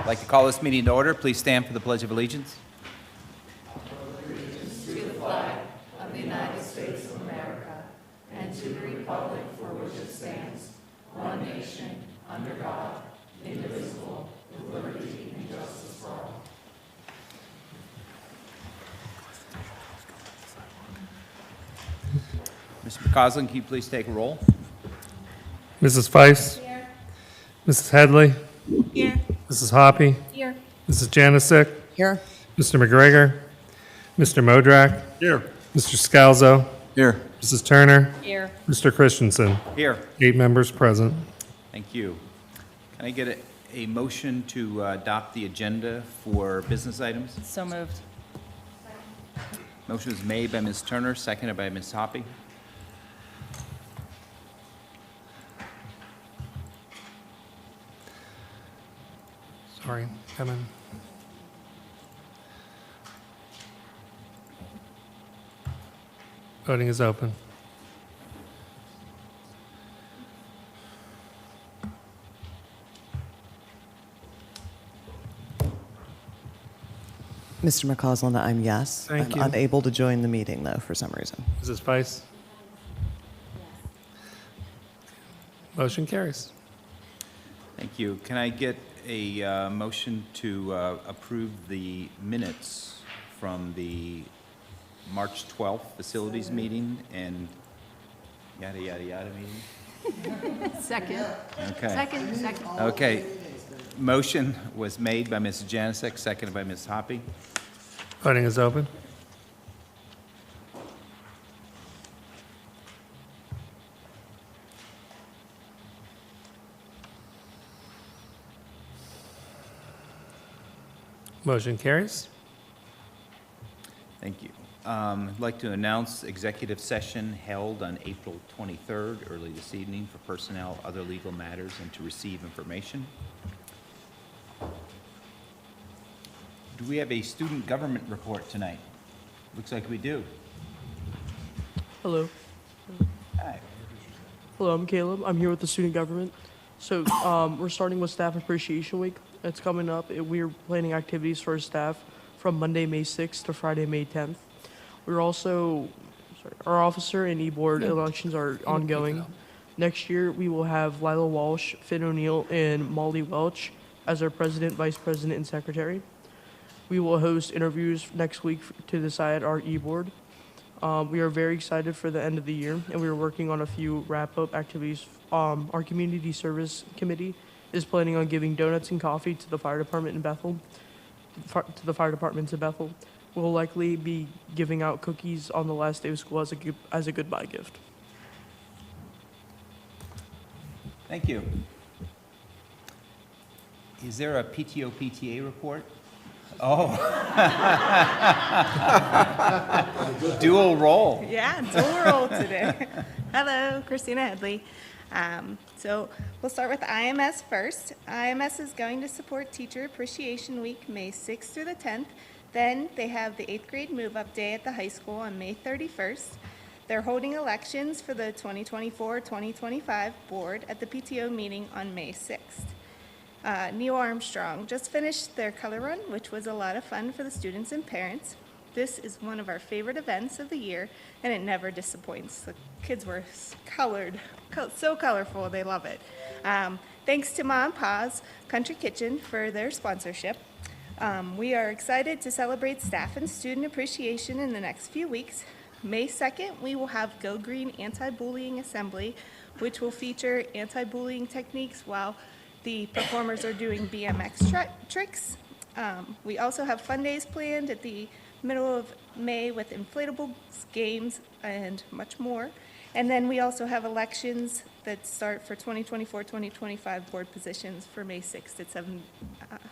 I'd like to call this meeting to order. Please stand for the Pledge of Allegiance. Mr. McCausland, can you please take a roll? Mrs. Feist. Here. Mrs. Headley. Here. Mrs. Hoppy. Here. Mrs. Janasek. Here. Mr. McGregor. Mr. Modrak. Here. Mr. Scalzo. Here. Mrs. Turner. Here. Mr. Christensen. Here. 8 members present. Thank you. Can I get a motion to adopt the agenda for business items? So moved. Motion was made by Ms. Turner, seconded by Ms. Hoppy. Sorry, Kevin. Voting is open. Mr. McCausland, I'm yes. Thank you. I'm unable to join the meeting, though, for some reason. Mrs. Feist. Motion carries. Thank you. Can I get a motion to approve the minutes from the March 12th facilities meeting and yada, yada, yada meeting? Second. Okay. Second. Okay. Motion was made by Ms. Janasek, seconded by Ms. Hoppy. Voting is open. Motion carries. Thank you. I'd like to announce executive session held on April 23rd, early this evening, for personnel, other legal matters, and to receive information. Do we have a student government report tonight? Looks like we do. Hello. Hi. Hello, I'm Caleb. I'm here with the student government. So we're starting with Staff Appreciation Week. It's coming up. We're planning activities for our staff from Monday, May 6th to Friday, May 10th. We're also, our officer and e-board elections are ongoing. Next year, we will have Lila Walsh, Finn O'Neill, and Molly Welch as our president, vice president, and secretary. We will host interviews next week to decide our e-board. We are very excited for the end of the year, and we are working on a few wrap-up activities. Our community service committee is planning on giving donuts and coffee to the fire department in Bethel, to the fire departments in Bethel. We'll likely be giving out cookies on the last day of school as a goodbye gift. Thank you. Is there a PTO PTA report? Oh. Dual role. Yeah, dual role today. Hello, Christina Headley. So we'll start with IMS first. IMS is going to support Teacher Appreciation Week, May 6th through the 10th. Then they have the 8th grade move-up day at the high school on May 31st. They're holding elections for the 2024-2025 board at the PTO meeting on May 6th. Neil Armstrong just finished their color run, which was a lot of fun for the students and parents. This is one of our favorite events of the year, and it never disappoints. The kids were colored, so colorful, they love it. Thanks to Ma and Pa's Country Kitchen for their sponsorship. We are excited to celebrate staff and student appreciation in the next few weeks. May 2nd, we will have Go Green Anti-Bullying Assembly, which will feature anti-bullying techniques while the performers are doing BMX tricks. We also have fun days planned at the middle of May with inflatable games and much more. And then we also have elections that start for 2024-2025 board positions for May 6th at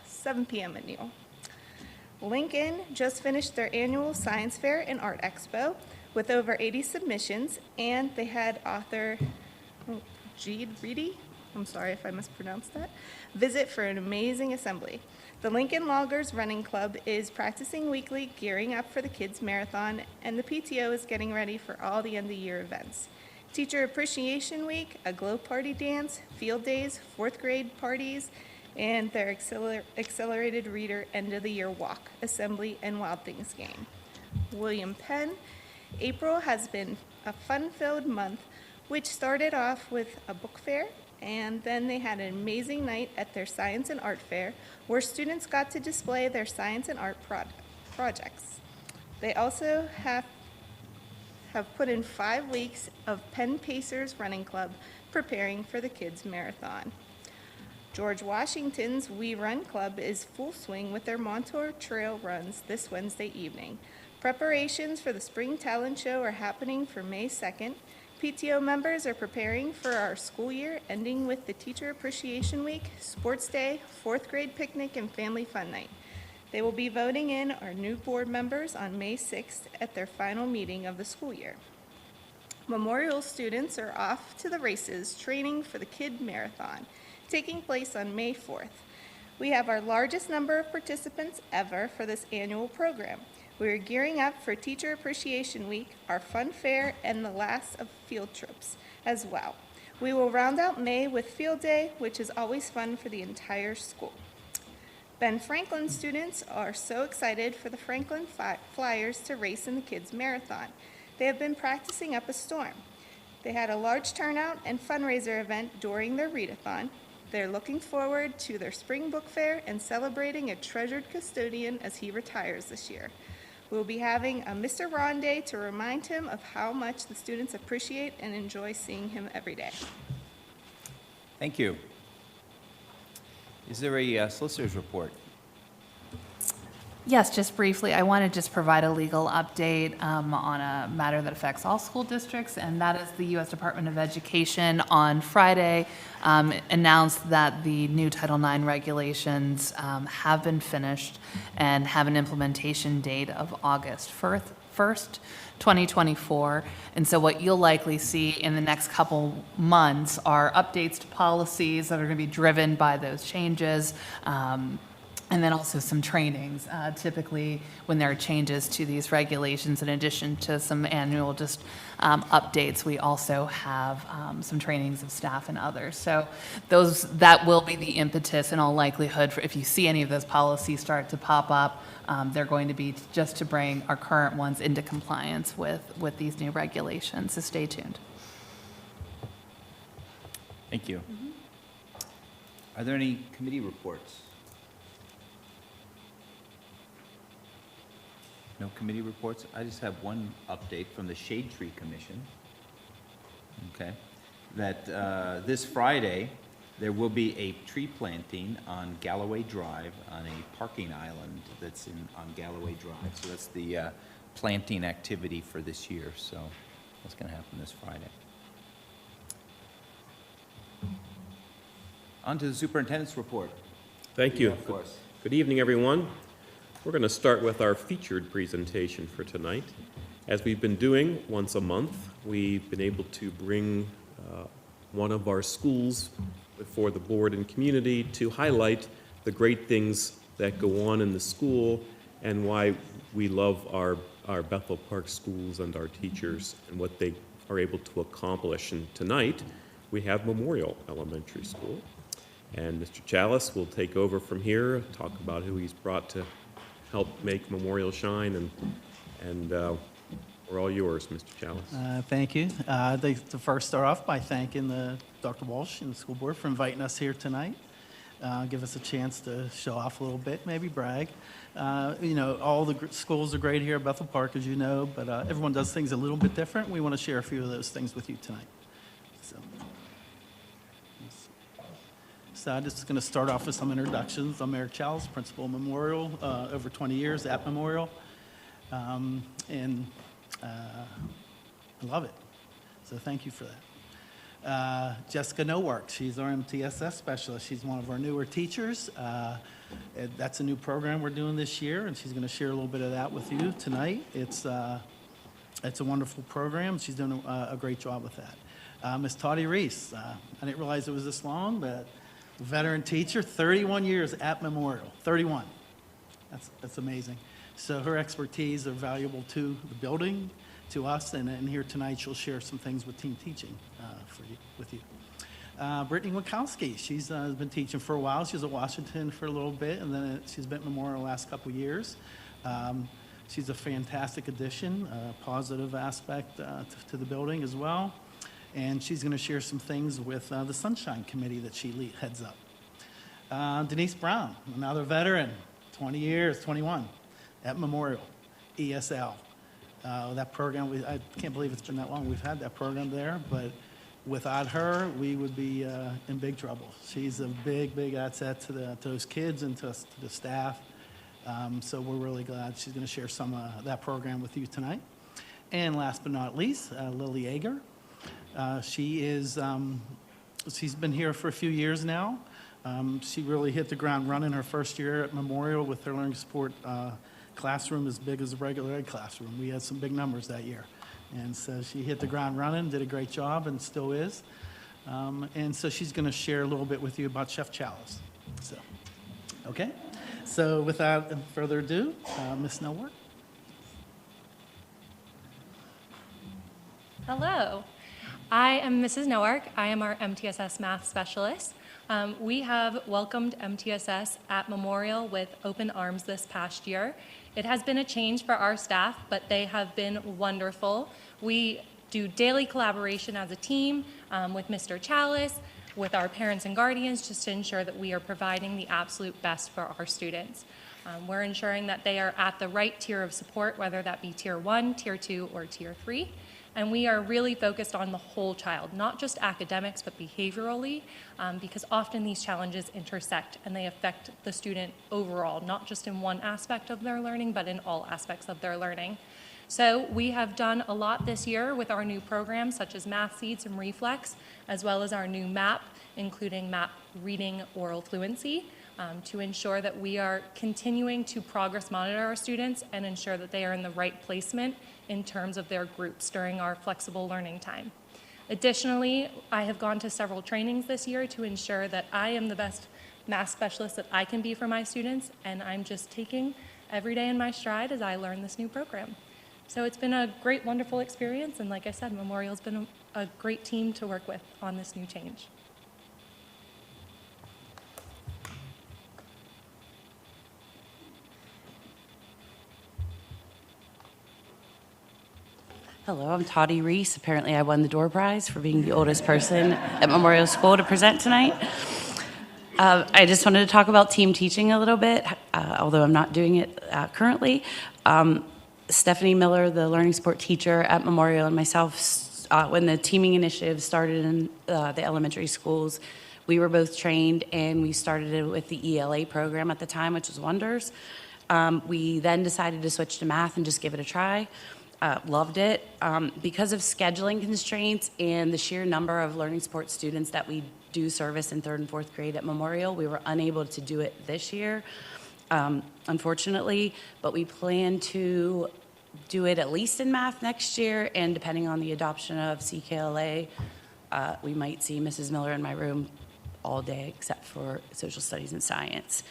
7 p.m. at Neal. Lincoln just finished their annual science fair and art expo with over 80 submissions, and they had author Jeed Reedy, I'm sorry if I mispronounced that, visit for an amazing assembly. The Lincoln Loggers Running Club is practicing weekly, gearing up for the Kids Marathon, and the PTO is getting ready for all the end-of-year events. Teacher Appreciation Week, a glow party dance, field days, 4th grade parties, and their accelerated reader end of the year walk, assembly, and Wild Things game. William Penn, April has been a fun-filled month, which started off with a book fair, and then they had an amazing night at their science and art fair where students got to display their science and art projects. They also have put in 5 weeks of Penn Pacers Running Club preparing for the kids' marathon. George Washington's We Run Club is full swing with their Montour Trail runs this Wednesday evening. Preparations for the Spring Talent Show are happening for May 2nd. PTO members are preparing for our school year, ending with the Teacher Appreciation Week, Sports Day, 4th grade picnic, and Family Fun Night. They will be voting in our new board members on May 6th at their final meeting of the school year. Memorial students are off to the races, training for the Kid Marathon, taking place on May 4th. We have our largest number of participants ever for this annual program. We are gearing up for Teacher Appreciation Week, our fun fair, and the last of field trips as well. We will round out May with Field Day, which is always fun for the entire school. Ben Franklin students are so excited for the Franklin Flyers to race in the Kids Marathon. They have been practicing up a storm. They had a large turnout and fundraiser event during their readathon. They're looking forward to their spring book fair and celebrating a treasured custodian as he retires this year. We'll be having a Mr. Ron Day to remind him of how much the students appreciate and enjoy seeing him every day. Thank you. Is there a solicitor's report? Yes, just briefly, I want to just provide a legal update on a matter that affects all school districts, and that is the U.S. Department of Education on Friday announced that the new Title IX regulations have been finished and have an implementation date of August 1st, 2024. And so what you'll likely see in the next couple months are updates to policies that are going to be driven by those changes. And then also some trainings. Typically, when there are changes to these regulations, in addition to some annual updates, we also have some trainings of staff and others. So that will be the impetus in all likelihood for if you see any of those policies start to pop up, they're going to be just to bring our current ones into compliance with these new regulations. So stay tuned. Thank you. Are there any committee reports? No committee reports? I just have one update from the Shade Tree Commission. Okay. That this Friday, there will be a tree planting on Galloway Drive on a parking island that's on Galloway Drive. So that's the planting activity for this year. So that's going to happen this Friday. On to the superintendent's report. Thank you. Of course. Good evening, everyone. We're going to start with our featured presentation for tonight. As we've been doing once a month, we've been able to bring one of our schools before the board and community to highlight the great things that go on in the school and why we love our Bethel Park schools and our teachers and what they are able to accomplish. And tonight, we have Memorial Elementary School. And Mr. Chalice will take over from here, talk about who he's brought to help make Memorial shine, and we're all yours, Mr. Chalice. Thank you. I'd like to first start off by thanking Dr. Walsh and the school board for inviting us here tonight. Give us a chance to show off a little bit, maybe brag. All the schools are great here at Bethel Park, as you know, but everyone does things a little bit different. We want to share a few of those things with you tonight. So I'm just going to start off with some introductions. I'm Eric Chalice, principal of Memorial, over 20 years at Memorial, and I love it. So thank you for that. Jessica Nowark, she's our MTSS specialist. She's one of our newer teachers. That's a new program we're doing this year, and she's going to share a little bit of that with you tonight. It's a wonderful program. She's doing a great job with that. Ms. Toddy Reese, I didn't realize it was this long, but veteran teacher, 31 years at Memorial, 31. That's amazing. So her expertise are valuable to the building, to us, and here tonight she'll share some things with team teaching with you. Brittany Wachowski, she's been teaching for a while. She was at Washington for a little bit, and then she's been at Memorial the last couple years. She's a fantastic addition, a positive aspect to the building as well. And she's going to share some things with the Sunshine Committee that she heads up. Denise Brown, another veteran, 20 years, 21, at Memorial, ESL. That program, I can't believe it's been that long we've had that program there, but without her, we would be in big trouble. She's a big, big asset to those kids and to the staff. So we're really glad she's going to share some of that program with you tonight. And last but not least, Lily Yeager. She's been here for a few years now. She really hit the ground running her first year at Memorial with her learning support classroom as big as a regular ed classroom. We had some big numbers that year. And so she hit the ground running, did a great job, and still is. And so she's going to share a little bit with you about Chef Chalice. So, okay. So without further ado, Ms. Nowart. Hello. I am Mrs. Noark. I am our MTSS math specialist. We have welcomed MTSS at Memorial with open arms this past year. It has been a change for our staff, but they have been wonderful. We do daily collaboration as a team with Mr. Chalice, with our parents and guardians, just to ensure that we are providing the absolute best for our students. We're ensuring that they are at the right tier of support, whether that be tier 1, tier 2, or tier 3. And we are really focused on the whole child, not just academics, but behaviorally, because often these challenges intersect and they affect the student overall, not just in one aspect of their learning, but in all aspects of their learning. So we have done a lot this year with our new programs, such as Math Seeds and Reflex, as well as our new MAP, including MAP Reading Oral Fluency, to ensure that we are continuing to progress monitor our students and ensure that they are in the right placement in terms of their groups during our flexible learning time. Additionally, I have gone to several trainings this year to ensure that I am the best math specialist that I can be for my students, and I'm just taking every day in my stride as I learn this new program. So it's been a great, wonderful experience, and like I said, Memorial's been a great team to work with on this new change. Hello, I'm Toddy Reese. Apparently I won the door prize for being the oldest person at Memorial School to present tonight. I just wanted to talk about team teaching a little bit, although I'm not doing it currently. Stephanie Miller, the learning support teacher at Memorial, and myself, when the teaming initiative started in the elementary schools, we were both trained, and we started it with the ELA program at the time, which was wonders. We then decided to switch to math and just give it a try. Loved it. Because of scheduling constraints and the sheer number of learning support students that we do service in 3rd and 4th grade at Memorial, we were unable to do it this year, unfortunately, but we plan to do it at least in math next year, and depending on the adoption of CKLA, we might see Mrs. Miller in my room all day except for social studies and science.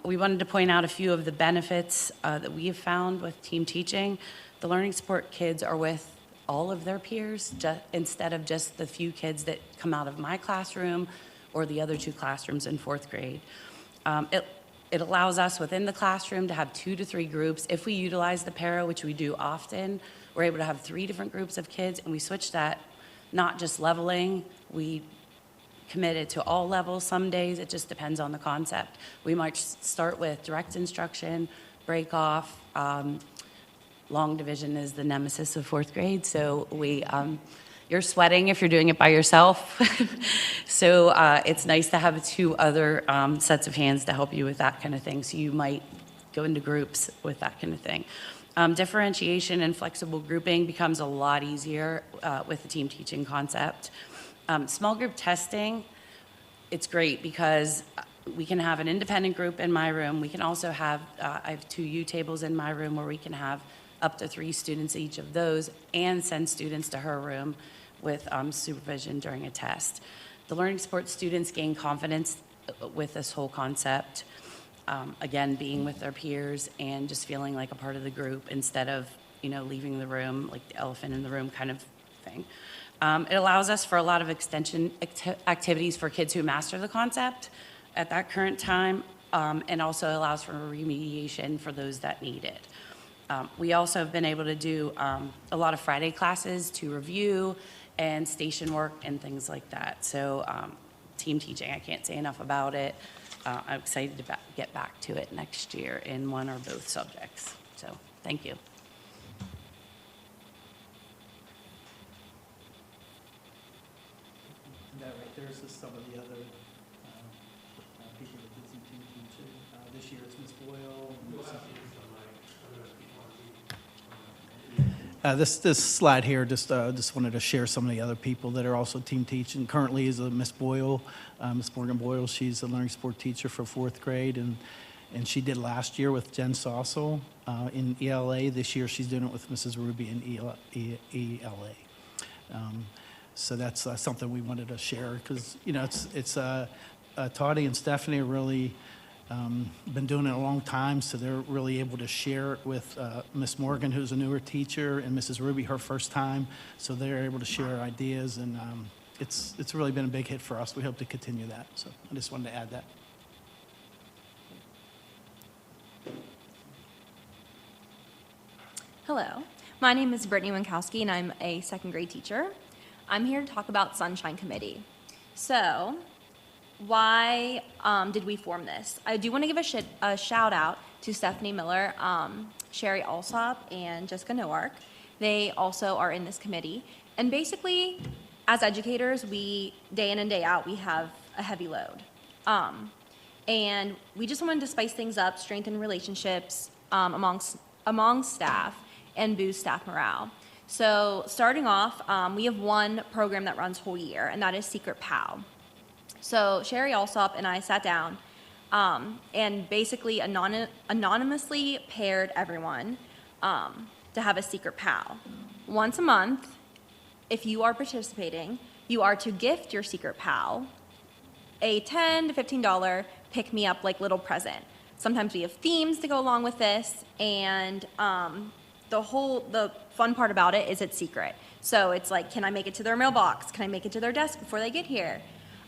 We wanted to point out a few of the benefits that we have found with team teaching. The learning support kids are with all of their peers instead of just the few kids that come out of my classroom or the other 2 classrooms in 4th grade. It allows us within the classroom to have 2 to 3 groups. If we utilize the para, which we do often, we're able to have 3 different groups of kids, and we switch that, not just leveling. We committed to all levels some days. It just depends on the concept. We might start with direct instruction, break off. Long division is the nemesis of 4th grade, so you're sweating if you're doing it by yourself. So it's nice to have 2 other sets of hands to help you with that kind of thing. So you might go into groups with that kind of thing. Differentiation and flexible grouping becomes a lot easier with the team teaching concept. Small group testing, it's great because we can have an independent group in my room. We can also have, I have 2 U tables in my room where we can have up to 3 students each of those and send students to her room with supervision during a test. The learning support students gain confidence with this whole concept. Again, being with their peers and just feeling like a part of the group instead of, leaving the room, like the elephant in the room kind of thing. It allows us for a lot of extension activities for kids who master the concept at that current time, and also allows for remediation for those that need it. We also have been able to do a lot of Friday classes to review and station work and things like that. So team teaching, I can't say enough about it. I'm excited to get back to it next year in one or both subjects. So thank you. That right there is just some of the other people that did some team teaching. This year it's Ms. Boyle. This slide here, just wanted to share some of the other people that are also team teaching. Currently is Miss Boyle, Miss Morgan Boyle. She's a learning support teacher for 4th grade, and she did last year with Jen Sossel in ELA. This year she's doing it with Mrs. Ruby in ELA. So that's something we wanted to share because it's Toddy and Stephanie are really been doing it a long time, so they're really able to share it with Miss Morgan, who's a newer teacher, and Mrs. Ruby, her first time. So they're able to share ideas, and it's really been a big hit for us. We hope to continue that. So I just wanted to add that. Hello, my name is Brittany Winkowski, and I'm a 2nd grade teacher. I'm here to talk about Sunshine Committee. So, why did we form this? I do want to give a shout out to Stephanie Miller, Sherry Alsop, and Jessica Noark. They also are in this committee. And basically, as educators, we, day in and day out, we have a heavy load. And we just wanted to spice things up, strengthen relationships among staff, and boost staff morale. So starting off, we have one program that runs whole year, and that is Secret PAL. So Sherry Alsop and I sat down and basically anonymously paired everyone to have a secret PAL. Once a month, if you are participating, you are to gift your secret PAL a $10 to $15 pick-me-up like little present. Sometimes we have themes to go along with this, and the fun part about it is it's secret. So it's like, can I make it to their mailbox? Can I make it to their desk before they get here?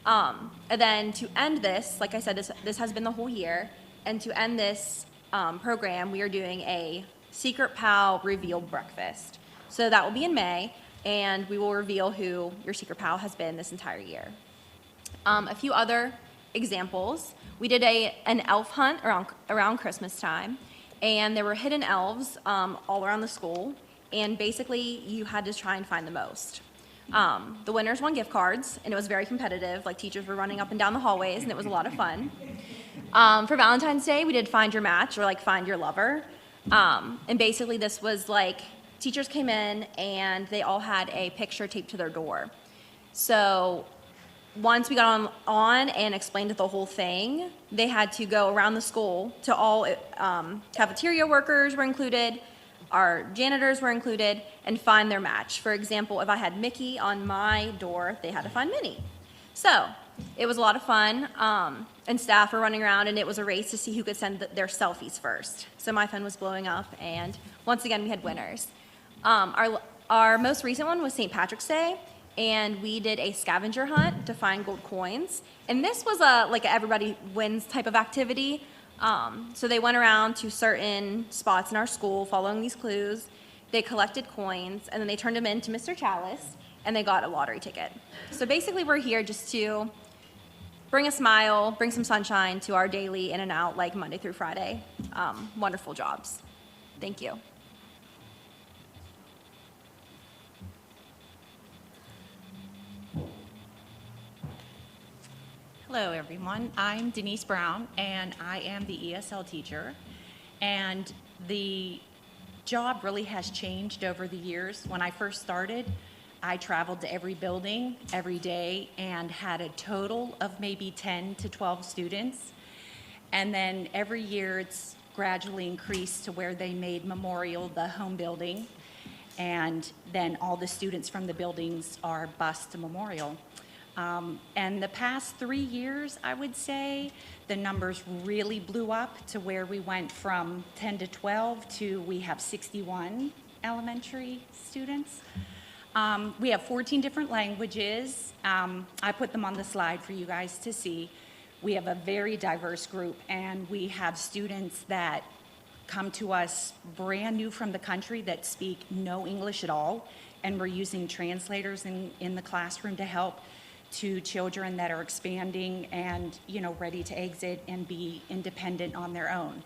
And then to end this, like I said, this has been the whole year, and to end this program, we are doing a Secret PAL reveal breakfast. So that will be in May, and we will reveal who your Secret PAL has been this entire year. A few other examples. We did an elf hunt around Christmas time, and there were hidden elves all around the school, and basically you had to try and find the most. The winners won gift cards, and it was very competitive. Like, teachers were running up and down the hallways, and it was a lot of fun. For Valentine's Day, we did Find Your Match, or like Find Your Lover. And basically this was like, teachers came in and they all had a picture taped to their door. So once we got on and explained the whole thing, they had to go around the school to all cafeteria workers were included, our janitors were included, and find their match. For example, if I had Mickey on my door, they had to find Minnie. So it was a lot of fun, and staff were running around, and it was a race to see who could send their selfies first. So my phone was blowing up, and once again, we had winners. Our most recent one was St. Patrick's Day, and we did a scavenger hunt to find gold coins. And this was like a everybody wins type of activity. So they went around to certain spots in our school following these clues. They collected coins, and then they turned them in to Mr. Chalice, and they got a lottery ticket. So basically we're here just to bring a smile, bring some sunshine to our daily in and out, like Monday through Friday. Wonderful jobs. Thank you. Hello, everyone. I'm Denise Brown, and I am the ESL teacher. And the job really has changed over the years. When I first started, I traveled to every building every day and had a total of maybe 10 to 12 students. And then every year it's gradually increased to where they made Memorial the home building. And then all the students from the buildings are bused to Memorial. And the past 3 years, I would say, the numbers really blew up to where we went from 10 to 12 to we have 61 elementary students. We have 14 different languages. I put them on the slide for you guys to see. We have a very diverse group, and we have students that come to us brand new from the country that speak no English at all, and we're using translators in the classroom to help to children that are expanding and, ready to exit and be independent on their own.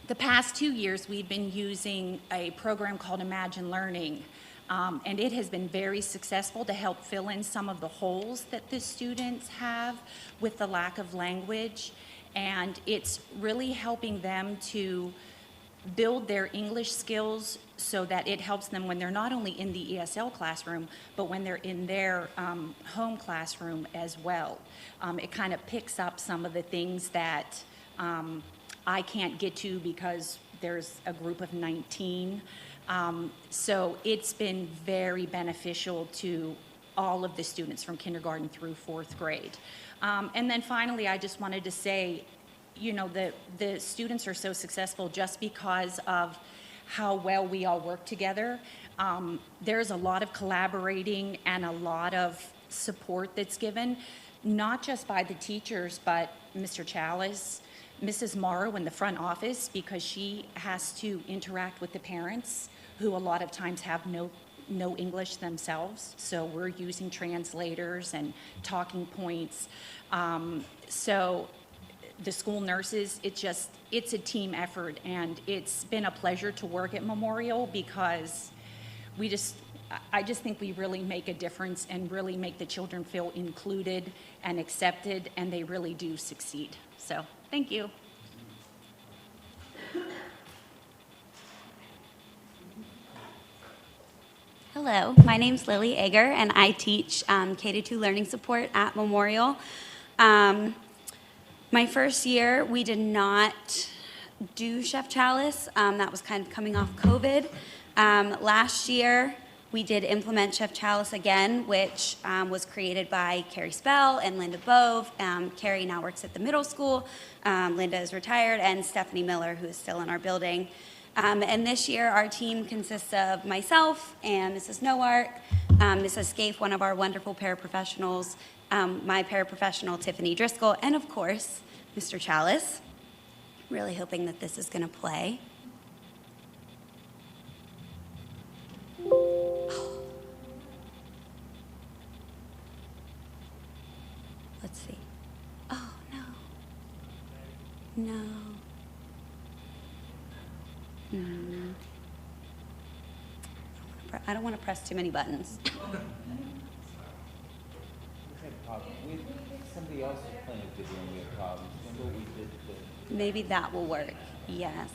The past 2 years, we've been using a program called Imagine Learning, and it has been very successful to help fill in some of the holes that the students have with the lack of language, and it's really helping them to build their English skills so that it helps them when they're not only in the ESL classroom, but when they're in their home classroom as well. It kind of picks up some of the things that I can't get to because there's a group of 19. So it's been very beneficial to all of the students from kindergarten through 4th grade. And then finally, I just wanted to say, the students are so successful just because of how well we all work together. There's a lot of collaborating and a lot of support that's given, not just by the teachers, but Mr. Chalice, Mrs. Morrow in the front office, because she has to interact with the parents who a lot of times have no English themselves. So we're using translators and talking points. So the school nurses, it's a team effort, and it's been a pleasure to work at Memorial because I just think we really make a difference and really make the children feel included and accepted, and they really do succeed. So, thank you. Hello, my name's Lily Egger, and I teach K-2 Learning Support at Memorial. My first year, we did not do Chef Chalice. That was kind of coming off COVID. Last year, we did implement Chef Chalice again, which was created by Carrie Spell and Linda Bove. Carrie now works at the middle school. Linda is retired, and Stephanie Miller, who is still in our building. And this year, our team consists of myself and Mrs. Noark, Mrs. Scaife, one of our wonderful paraprofessionals, my paraprofessional, Tiffany Driscoll, and of course, Mr. Chalice. Really hoping that this is going to play. Let's see. Oh, no. No. I don't want to press too many buttons. Somebody else was playing a video and we had problems. Remember we did the... Maybe that will work. Yes.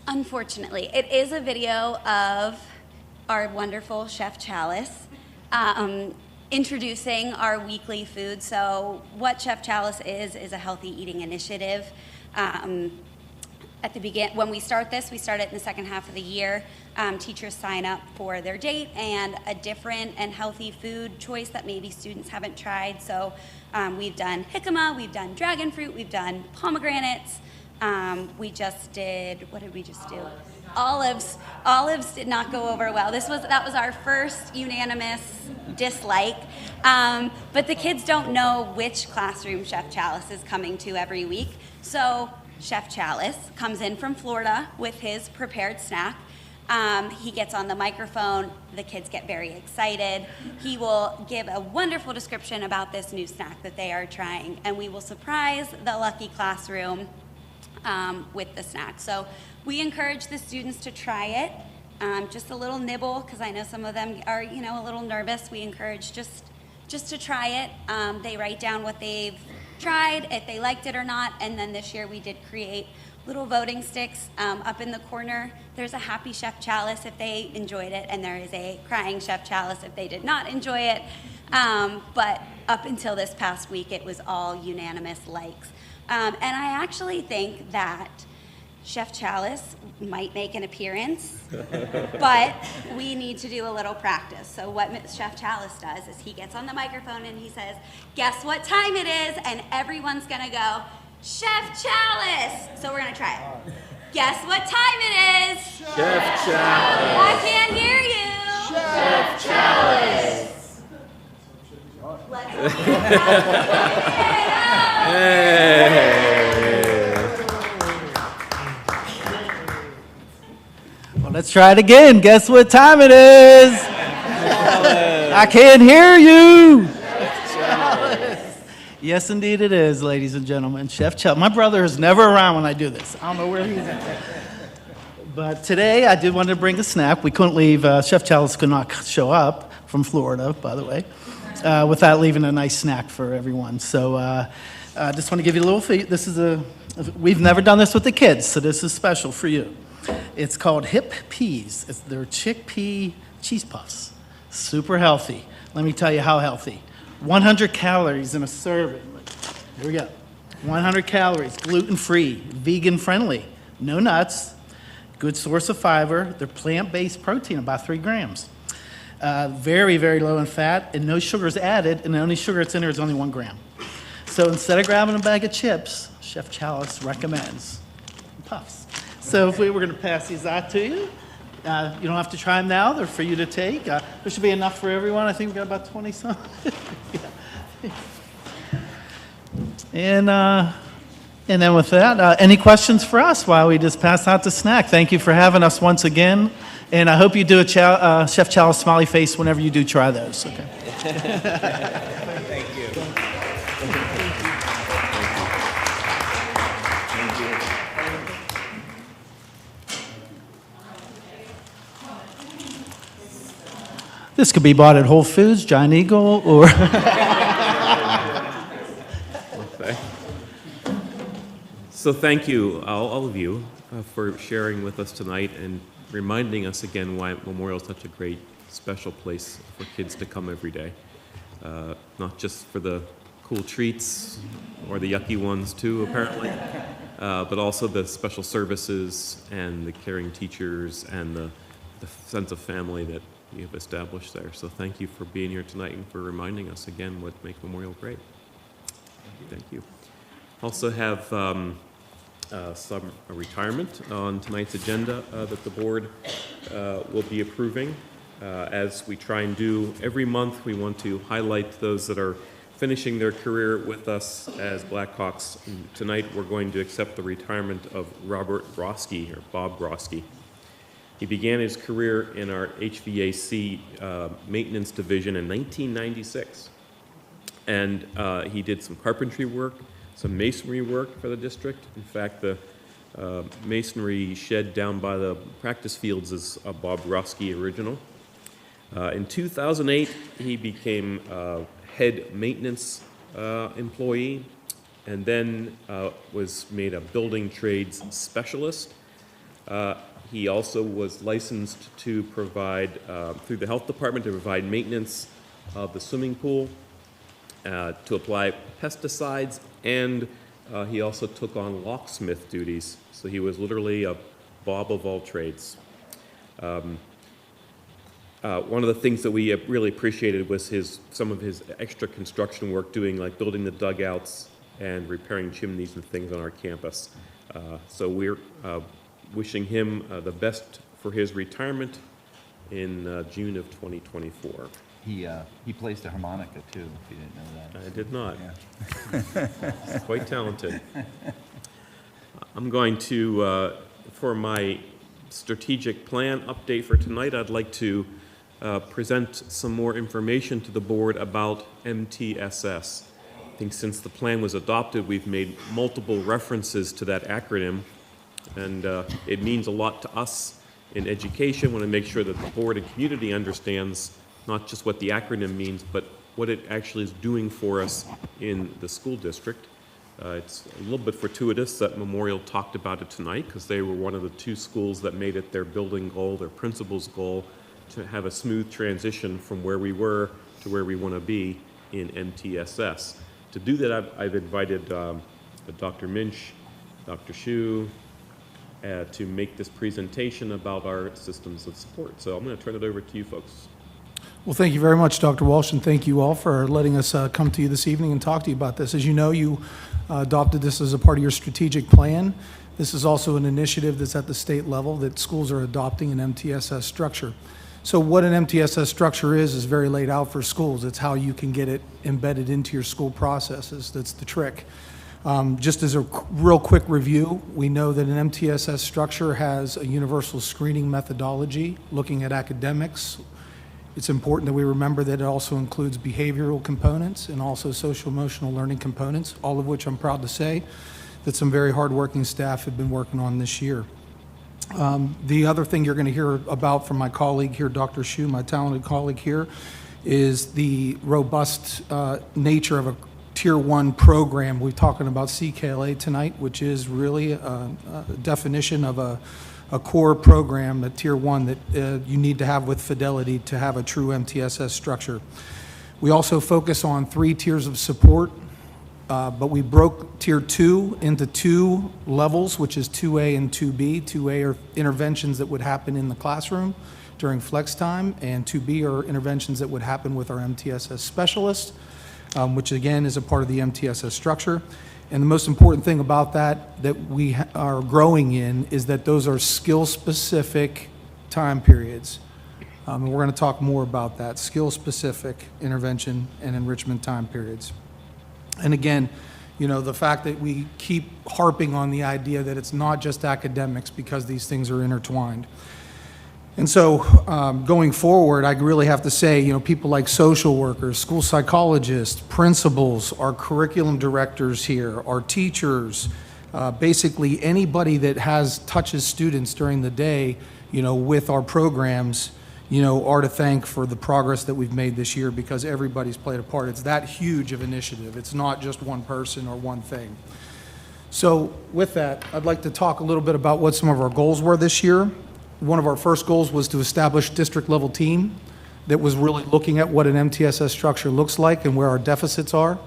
Unfortunately, it is a video of our wonderful Chef Chalice introducing our weekly food. So what Chef Chalice is a healthy eating initiative. At the when we start this, we start it in the second half of the year. Teachers sign up for their date and a different and healthy food choice that maybe students haven't tried. So we've done jicama, we've done dragon fruit, we've done pomegranates. We just did, what did we just do? Olives. Olives did not go over well. That was our first unanimous dislike. But the kids don't know which classroom Chef Chalice is coming to every week. So Chef Chalice comes in from Florida with his prepared snack. He gets on the microphone. The kids get very excited. He will give a wonderful description about this new snack that they are trying, and we will surprise the lucky classroom with the snack. So we encourage the students to try it. Just a little nibble, because I know some of them are, a little nervous. We encourage just to try it. They write down what they've tried, if they liked it or not, and then this year we did create little voting sticks up in the corner. There's a happy Chef Chalice if they enjoyed it, and there is a crying Chef Chalice if they did not enjoy it. But up until this past week, it was all unanimous likes. And I actually think that Chef Chalice might make an appearance, but we need to do a little practice. So what Chef Chalice does is he gets on the microphone and he says, "Guess what time it is?" And everyone's gonna go, "Chef Chalice!" So we're gonna try it. Guess what time it is? Chef Chalice. I can't hear you. Chef Chalice. Let's Well, let's try it again. Guess what time it is? I can't hear you. Yes, indeed it is, ladies and gentlemen. Chef Chalice. My brother is never around when I do this. I don't know where he's at. But today I did want to bring a snack. We couldn't leave, Chef Chalice could not show up from Florida, by the way, without leaving a nice snack for everyone. So I just want to give you a little feed. This is we've never done this with the kids, so this is special for you. It's called Hip Peas. They're chickpea cheese puffs. Super healthy. Let me tell you how healthy. 100 calories in a serving. Here we go. 100 calories, gluten-free, vegan-friendly, no nuts, good source of fiber. They're plant-based protein, about 3 grams. Very, very low in fat, and no sugars added, and the only sugar that's in there is only 1 gram. So instead of grabbing a bag of chips, Chef Chalice recommends puffs. So if we were going to pass these out to you, you don't have to try them now. They're for you to take. There should be enough for everyone. I think we've got about 20-some. And then with that, any questions for us while we just pass out the snack? Thank you for having us once again. And I hope you do a Chef Chalice smiley face whenever you do try those. Okay. Thank you. This could be bought at Whole Foods, Giant Eagle, or... So thank you, all of you, for sharing with us tonight and reminding us again why Memorial is such a great, special place for kids to come every day. Not just for the cool treats, or the yucky ones too, apparently, but also the special services and the caring teachers and the sense of family that you've established there. So thank you for being here tonight and for reminding us again what makes Memorial great. Thank you. Also have some retirement on tonight's agenda that the board will be approving. As we try and do every month, we want to highlight those that are finishing their career with us as Blackhawks. And tonight, we're going to accept the retirement of Robert Broski, or Bob Broski. He began his career in our HVAC maintenance division in 1996. And he did some carpentry work, some masonry work for the district. In fact, the masonry shed down by the practice fields is a Bob Broski original. In 2008, he became head maintenance employee, and then was made a building trades specialist. He also was licensed to provide, through the health department, to provide maintenance of the swimming pool, to apply pesticides, and he also took on locksmith duties. So he was literally a Bob of all trades. One of the things that we really appreciated was some of his extra construction work, doing like building the dugouts and repairing chimneys and things on our campus. So we're wishing him the best for his retirement in June of 2024. He plays the harmonica too, if you didn't know that. I did not. Yeah. He's quite talented. I'm going to, for my strategic plan update for tonight, I'd like to present some more information to the board about MTSS. I think since the plan was adopted, we've made multiple references to that acronym, and it means a lot to us in education. I want to make sure that the board and community understands not just what the acronym means, but what it actually is doing for us in the school district. It's a little bit fortuitous that Memorial talked about it tonight, because they were one of the 2 schools that made it their building goal, their principal's goal, to have a smooth transition from where we were to where we want to be in MTSS. To do that, I've invited Dr. Minch, Dr. Shu, to make this presentation about our systems of support. So I'm going to turn it over to you folks. Well, thank you very much, Dr. Walsh, and thank you all for letting us come to you this evening and talk to you about this. As you know, you adopted this as a part of your strategic plan. This is also an initiative that's at the state level that schools are adopting an MTSS structure. So what an MTSS structure is very laid out for schools. It's how you can get it embedded into your school processes. That's the trick. Just as a real quick review, we know that an MTSS structure has a universal screening methodology looking at academics. It's important that we remember that it also includes behavioral components and also social emotional learning components, all of which I'm proud to say that some very hardworking staff have been working on this year. The other thing you're going to hear about from my colleague here, Dr. Shu, my talented colleague here, is the robust nature of a Tier 1 program. We're talking about CKLA tonight, which is really a definition of a core program, a Tier 1 that you need to have with fidelity to have a true MTSS structure. We also focus on 3 tiers of support, but we broke Tier 2 into 2 levels, which is 2A and 2B. 2A are interventions that would happen in the classroom during flex time, and 2B are interventions that would happen with our MTSS specialists, which again is a part of the MTSS structure. And the most important thing about that we are growing in is that those are skill-specific time periods. And we're going to talk more about that, skill-specific intervention and enrichment time periods. And again, you know, the fact that we keep harping on the idea that it's not just academics because these things are intertwined. And so going forward, I really have to say, you know, people like social workers, school psychologists, principals, our curriculum directors here, our teachers, basically anybody that touches students during the day, you know, with our programs, you know, are to thank for the progress that we've made this year because everybody's played a part. It's that huge of an initiative. It's not just one person or one thing. So with that, I'd like to talk a little bit about what some of our goals were this year. One of our first goals was to establish a district-level team that was really looking at what an MTSS structure looks like and where our deficits are.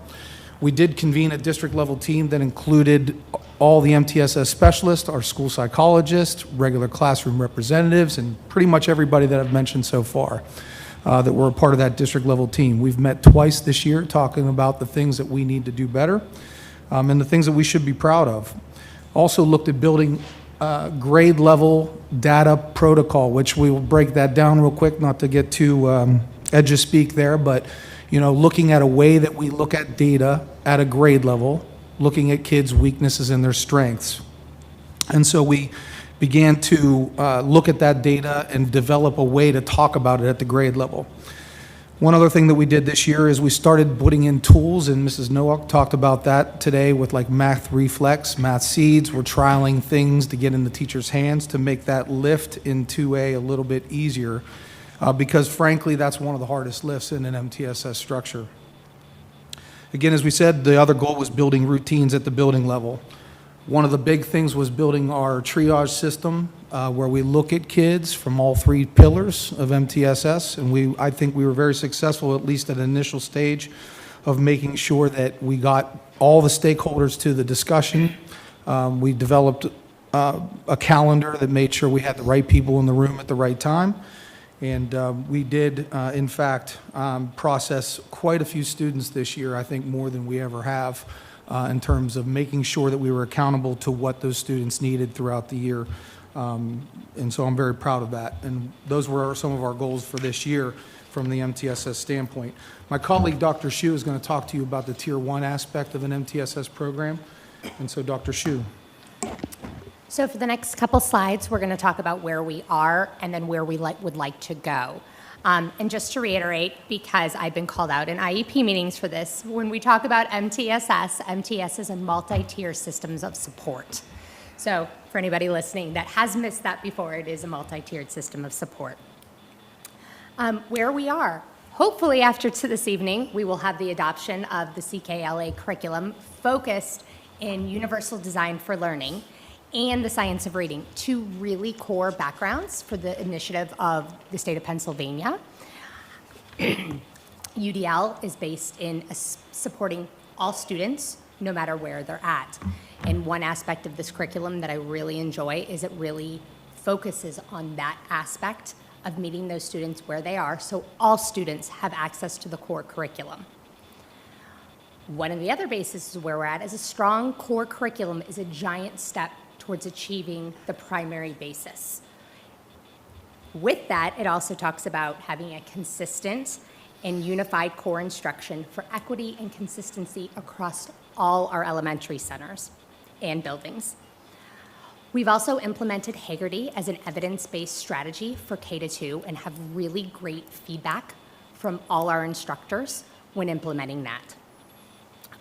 We did convene a district-level team that included all the MTSS specialists, our school psychologists, regular classroom representatives, and pretty much everybody that I've mentioned so far that were a part of that district-level team. We've met twice this year talking about the things that we need to do better and the things that we should be proud of. Also looked at building grade level data protocol, which we will break that down real quick, not to get too edge of speak there, but you know, looking at a way that we look at data at a grade level, looking at kids' weaknesses and their strengths. And so we began to look at that data and develop a way to talk about it at the grade level. One other thing that we did this year is we started putting in tools, and Mrs. Nowak talked about that today with like Math Reflex, Math Seeds. We're trialing things to get in the teacher's hands to make that lift in 2A a little bit easier because frankly, that's one of the hardest lifts in an MTSS structure. Again, as we said, the other goal was building routines at the building level. One of the big things was building our triage system where we look at kids from all 3 pillars of MTSS, and I think we were very successful, at least at an initial stage, of making sure that we got all the stakeholders to the discussion. We developed a calendar that made sure we had the right people in the room at the right time, and we did, in fact, process quite a few students this year, I think more than we ever have, in terms of making sure that we were accountable to what those students needed throughout the year. And so I'm very proud of that. And those were some of our goals for this year from the MTSS standpoint. My colleague, Dr. Shu, is going to talk to you about the Tier 1 aspect of an MTSS program. And so, Dr. Shu. So for the next couple slides, we're going to talk about where we are and then where we would like to go. And just to reiterate, because I've been called out in IEP meetings for this, when we talk about MTSS, MTS is a multi-tier systems of support. So for anybody listening that has missed that before, it is a multi-tiered system of support. Where we are, hopefully after this evening, we will have the adoption of the CKLA curriculum focused in universal design for learning and the science of reading, 2 really core backgrounds for the initiative of the state of Pennsylvania. UDL is based in supporting all students no matter where they're at. And one aspect of this curriculum that I really enjoy is it really focuses on that aspect of meeting those students where they are, so all students have access to the core curriculum. One of the other bases where we're at is a strong core curriculum is a giant step towards achieving the primary basis. With that, it also talks about having a consistent and unified core instruction for equity and consistency across all our elementary centers and buildings. We've also implemented Haggerty as an evidence-based strategy for K-2 and have really great feedback from all our instructors when implementing that.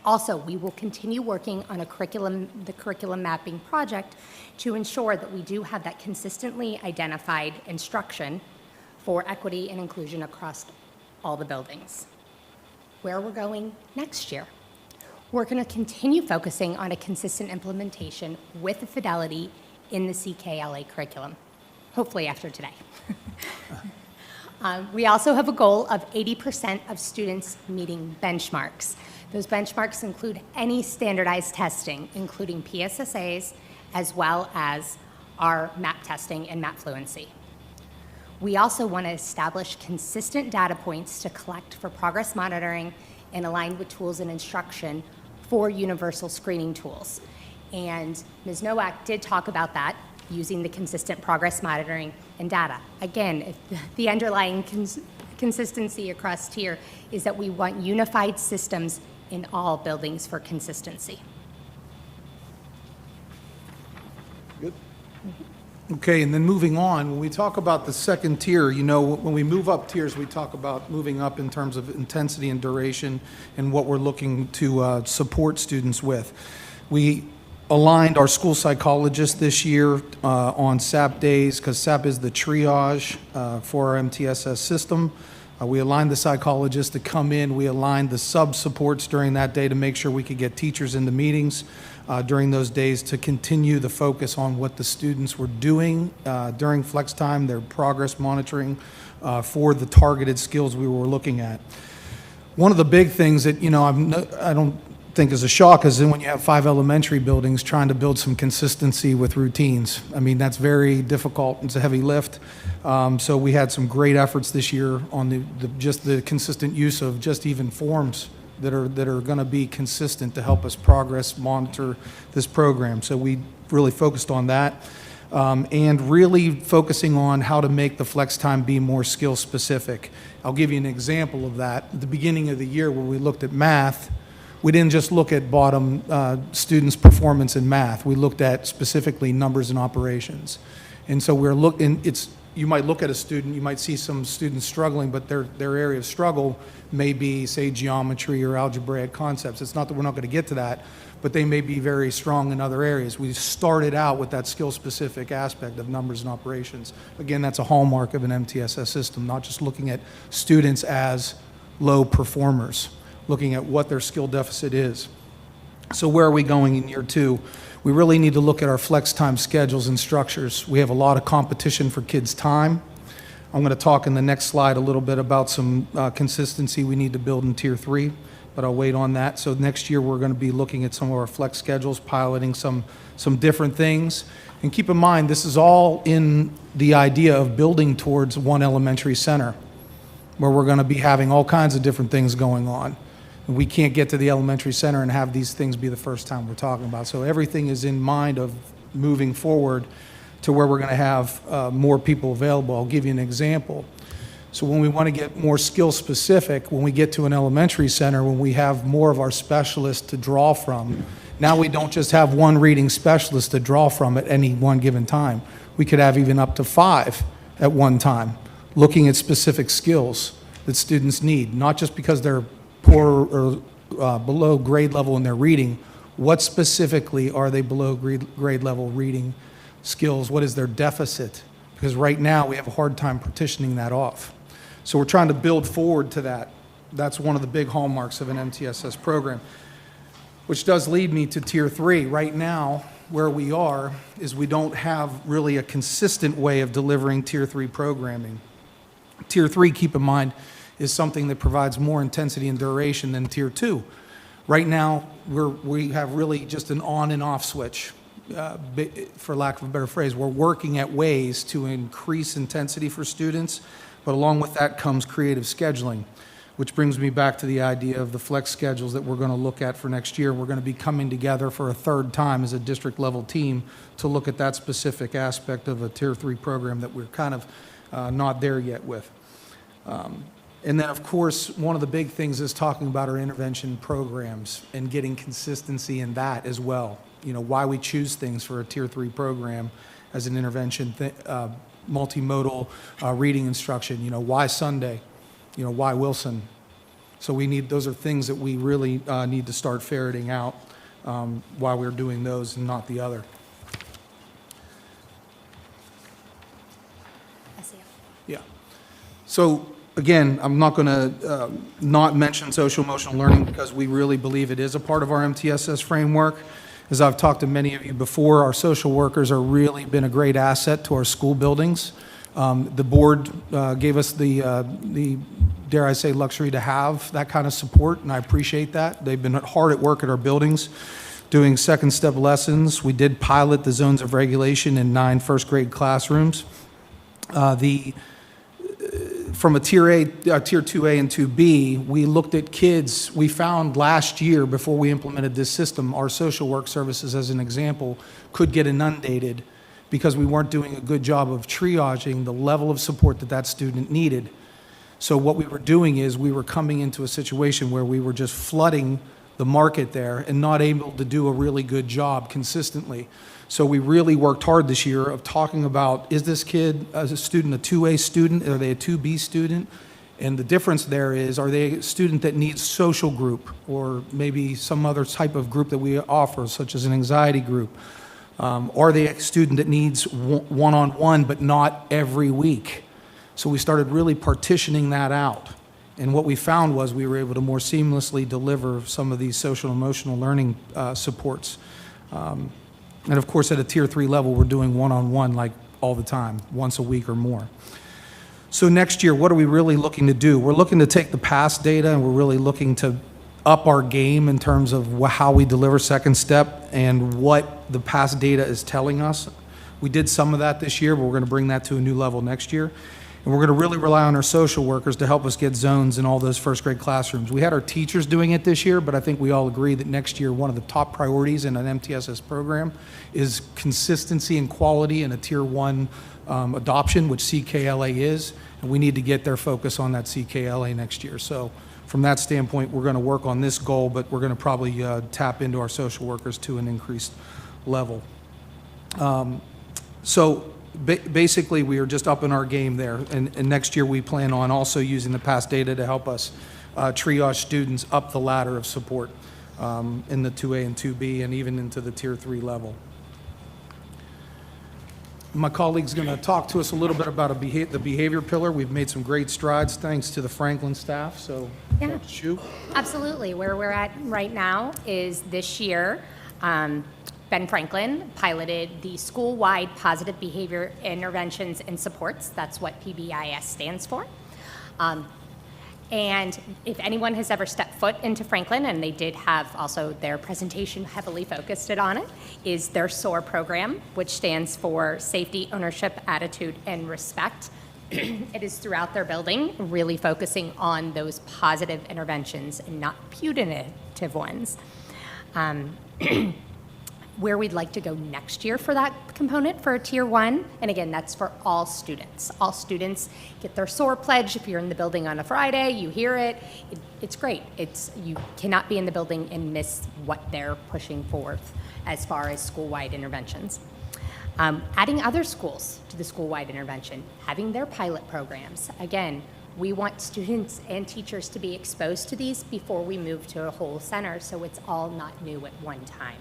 Also, we will continue working on the curriculum mapping project to ensure that we do have that consistently identified instruction for equity and inclusion across all the buildings. Where we're going next year. We're going to continue focusing on a consistent implementation with the fidelity in the CKLA curriculum, hopefully after today. We also have a goal of 80% of students meeting benchmarks. Those benchmarks include any standardized testing, including PSSAs, as well as our MAP testing and MAP fluency. We also want to establish consistent data points to collect for progress monitoring and align with tools and instruction for universal screening tools. And Ms. Nowak did talk about that, using the consistent progress monitoring and data. Again, the underlying consistency across tier is that we want unified systems in all buildings for consistency. Good. Okay, and then moving on, when we talk about the second tier, you know, when we move up tiers, we talk about moving up in terms of intensity and duration and what we're looking to support students with. We aligned our school psychologist this year on SAP days, because SAP is the triage for our MTSS system. We aligned the psychologist to come in. We aligned the sub-supports during that day to make sure we could get teachers into meetings during those days to continue the focus on what the students were doing during flex time, their progress monitoring for the targeted skills we were looking at. One of the big things that, you know, I don't think is a shock is then when you have 5 elementary buildings trying to build some consistency with routines. I mean, that's very difficult. It's a heavy lift. So we had some great efforts this year on just the consistent use of just even forms that are going to be consistent to help us progress monitor this program. So we really focused on that and really focusing on how to make the flex time be more skill specific. I'll give you an example of that. At the beginning of the year where we looked at math, we didn't just look at bottom students' performance in math. We looked at specifically numbers and operations. And so we're looking, you might look at a student, you might see some students struggling, but their area of struggle may be, say, geometry or algebraic concepts. It's not that we're not going to get to that, but they may be very strong in other areas. We started out with that skill-specific aspect of numbers and operations. Again, that's a hallmark of an MTSS system, not just looking at students as low performers, looking at what their skill deficit is. So where are we going in year 2? We really need to look at our flex time schedules and structures. We have a lot of competition for kids' time. I'm going to talk in the next slide a little bit about some consistency we need to build in Tier 3, but I'll wait on that. So next year we're going to be looking at some of our flex schedules, piloting some different things. And keep in mind, this is all in the idea of building towards one elementary center, where we're going to be having all kinds of different things going on. We can't get to the elementary center and have these things be the first time we're talking about. So everything is in mind of moving forward to where we're going to have more people available. I'll give you an example. So when we want to get more skill specific, when we get to an elementary center, when we have more of our specialists to draw from, now we don't just have one reading specialist to draw from at any one given time. We could have even up to 5 at one time, looking at specific skills that students need, not just because they're poor or below grade level in their reading. What specifically are they below grade level reading skills? What is their deficit? Because right now we have a hard time partitioning that off. So we're trying to build forward to that. That's one of the big hallmarks of an MTSS program, which does lead me to Tier 3. Right now, where we are is we don't have really a consistent way of delivering Tier 3 programming. Tier 3, keep in mind, is something that provides more intensity and duration than Tier 2. Right now, we have really just an on and off switch, for lack of a better phrase. We're working at ways to increase intensity for students, but along with that comes creative scheduling, which brings me back to the idea of the flex schedules that we're going to look at for next year. We're going to be coming together for a third time as a district-level team to look at that specific aspect of a Tier 3 program that we're kind of not there yet with. And then, of course, one of the big things is talking about our intervention programs and getting consistency in that as well. You know, why we choose things for a Tier 3 program as an intervention, multimodal reading instruction. You know, why Sunday? You know, why Wilson? So those are things that we really need to start ferreting out while we're doing those and not the other. Yeah. So again, I'm not going to not mention social emotional learning because we really believe it is a part of our MTSS framework. As I've talked to many of you before, our social workers are really been a great asset to our school buildings. The board gave us the, dare I say, luxury to have that kind of support, and I appreciate that. They've been hard at work at our buildings doing second step lessons. We did pilot the zones of regulation in 9 first grade classrooms. From a Tier 2A and 2B, we looked at kids. We found last year, before we implemented this system, our social work services, as an example, could get inundated because we weren't doing a good job of triaging the level of support that that student needed. So what we were doing is we were coming into a situation where we were just flooding the market there and not able to do a really good job consistently. So we really worked hard this year of talking about, is this kid as a student a 2A student? Are they a 2B student? And the difference there is, are they a student that needs social group or maybe some other type of group that we offer, such as an anxiety group? Are they a student that needs one-on-one but not every week? So we started really partitioning that out. And what we found was we were able to more seamlessly deliver some of these social and emotional learning supports. And of course, at a Tier 3 level, we're doing one-on-one like all the time, once a week or more. So next year, what are we really looking to do? We're looking to take the past data and we're really looking to up our game in terms of how we deliver second step and what the past data is telling us. We did some of that this year, but we're going to bring that to a new level next year. And we're going to really rely on our social workers to help us get zones in all those first grade classrooms. We had our teachers doing it this year, but I think we all agree that next year one of the top priorities in an MTSS program is consistency and quality in a Tier 1 adoption, which CKLA is, and we need to get their focus on that CKLA next year. So from that standpoint, we're going to work on this goal, but we're going to probably tap into our social workers to an increased level. Basically, we are just upping our game there, and next year we plan on also using the past data to help us triage students up the ladder of support in the 2A and 2B and even into the Tier 3 level. My colleague's going to talk to us a little bit about the behavior pillar. We've made some great strides thanks to the Franklin staff, so Yeah. Dr. Shu. Absolutely. Where we're at right now is this year, Ben Franklin piloted the school-wide positive behavior interventions and supports. That's what PBIS stands for. And if anyone has ever stepped foot into Franklin, and they did have also their presentation heavily focused on it, is their SOAR program, which stands for Safety, Ownership, Attitude, and Respect. It is throughout their building, really focusing on those positive interventions and not punitive ones. Where we'd like to go next year for that component for a Tier 1, and again, that's for all students. All students get their SOAR pledge. If you're in the building on a Friday, you hear it. It's great. You cannot be in the building and miss what they're pushing forth as far as school-wide interventions. Adding other schools to the school-wide intervention, having their pilot programs. Again, we want students and teachers to be exposed to these before we move to a whole center, so it's all not new at one time.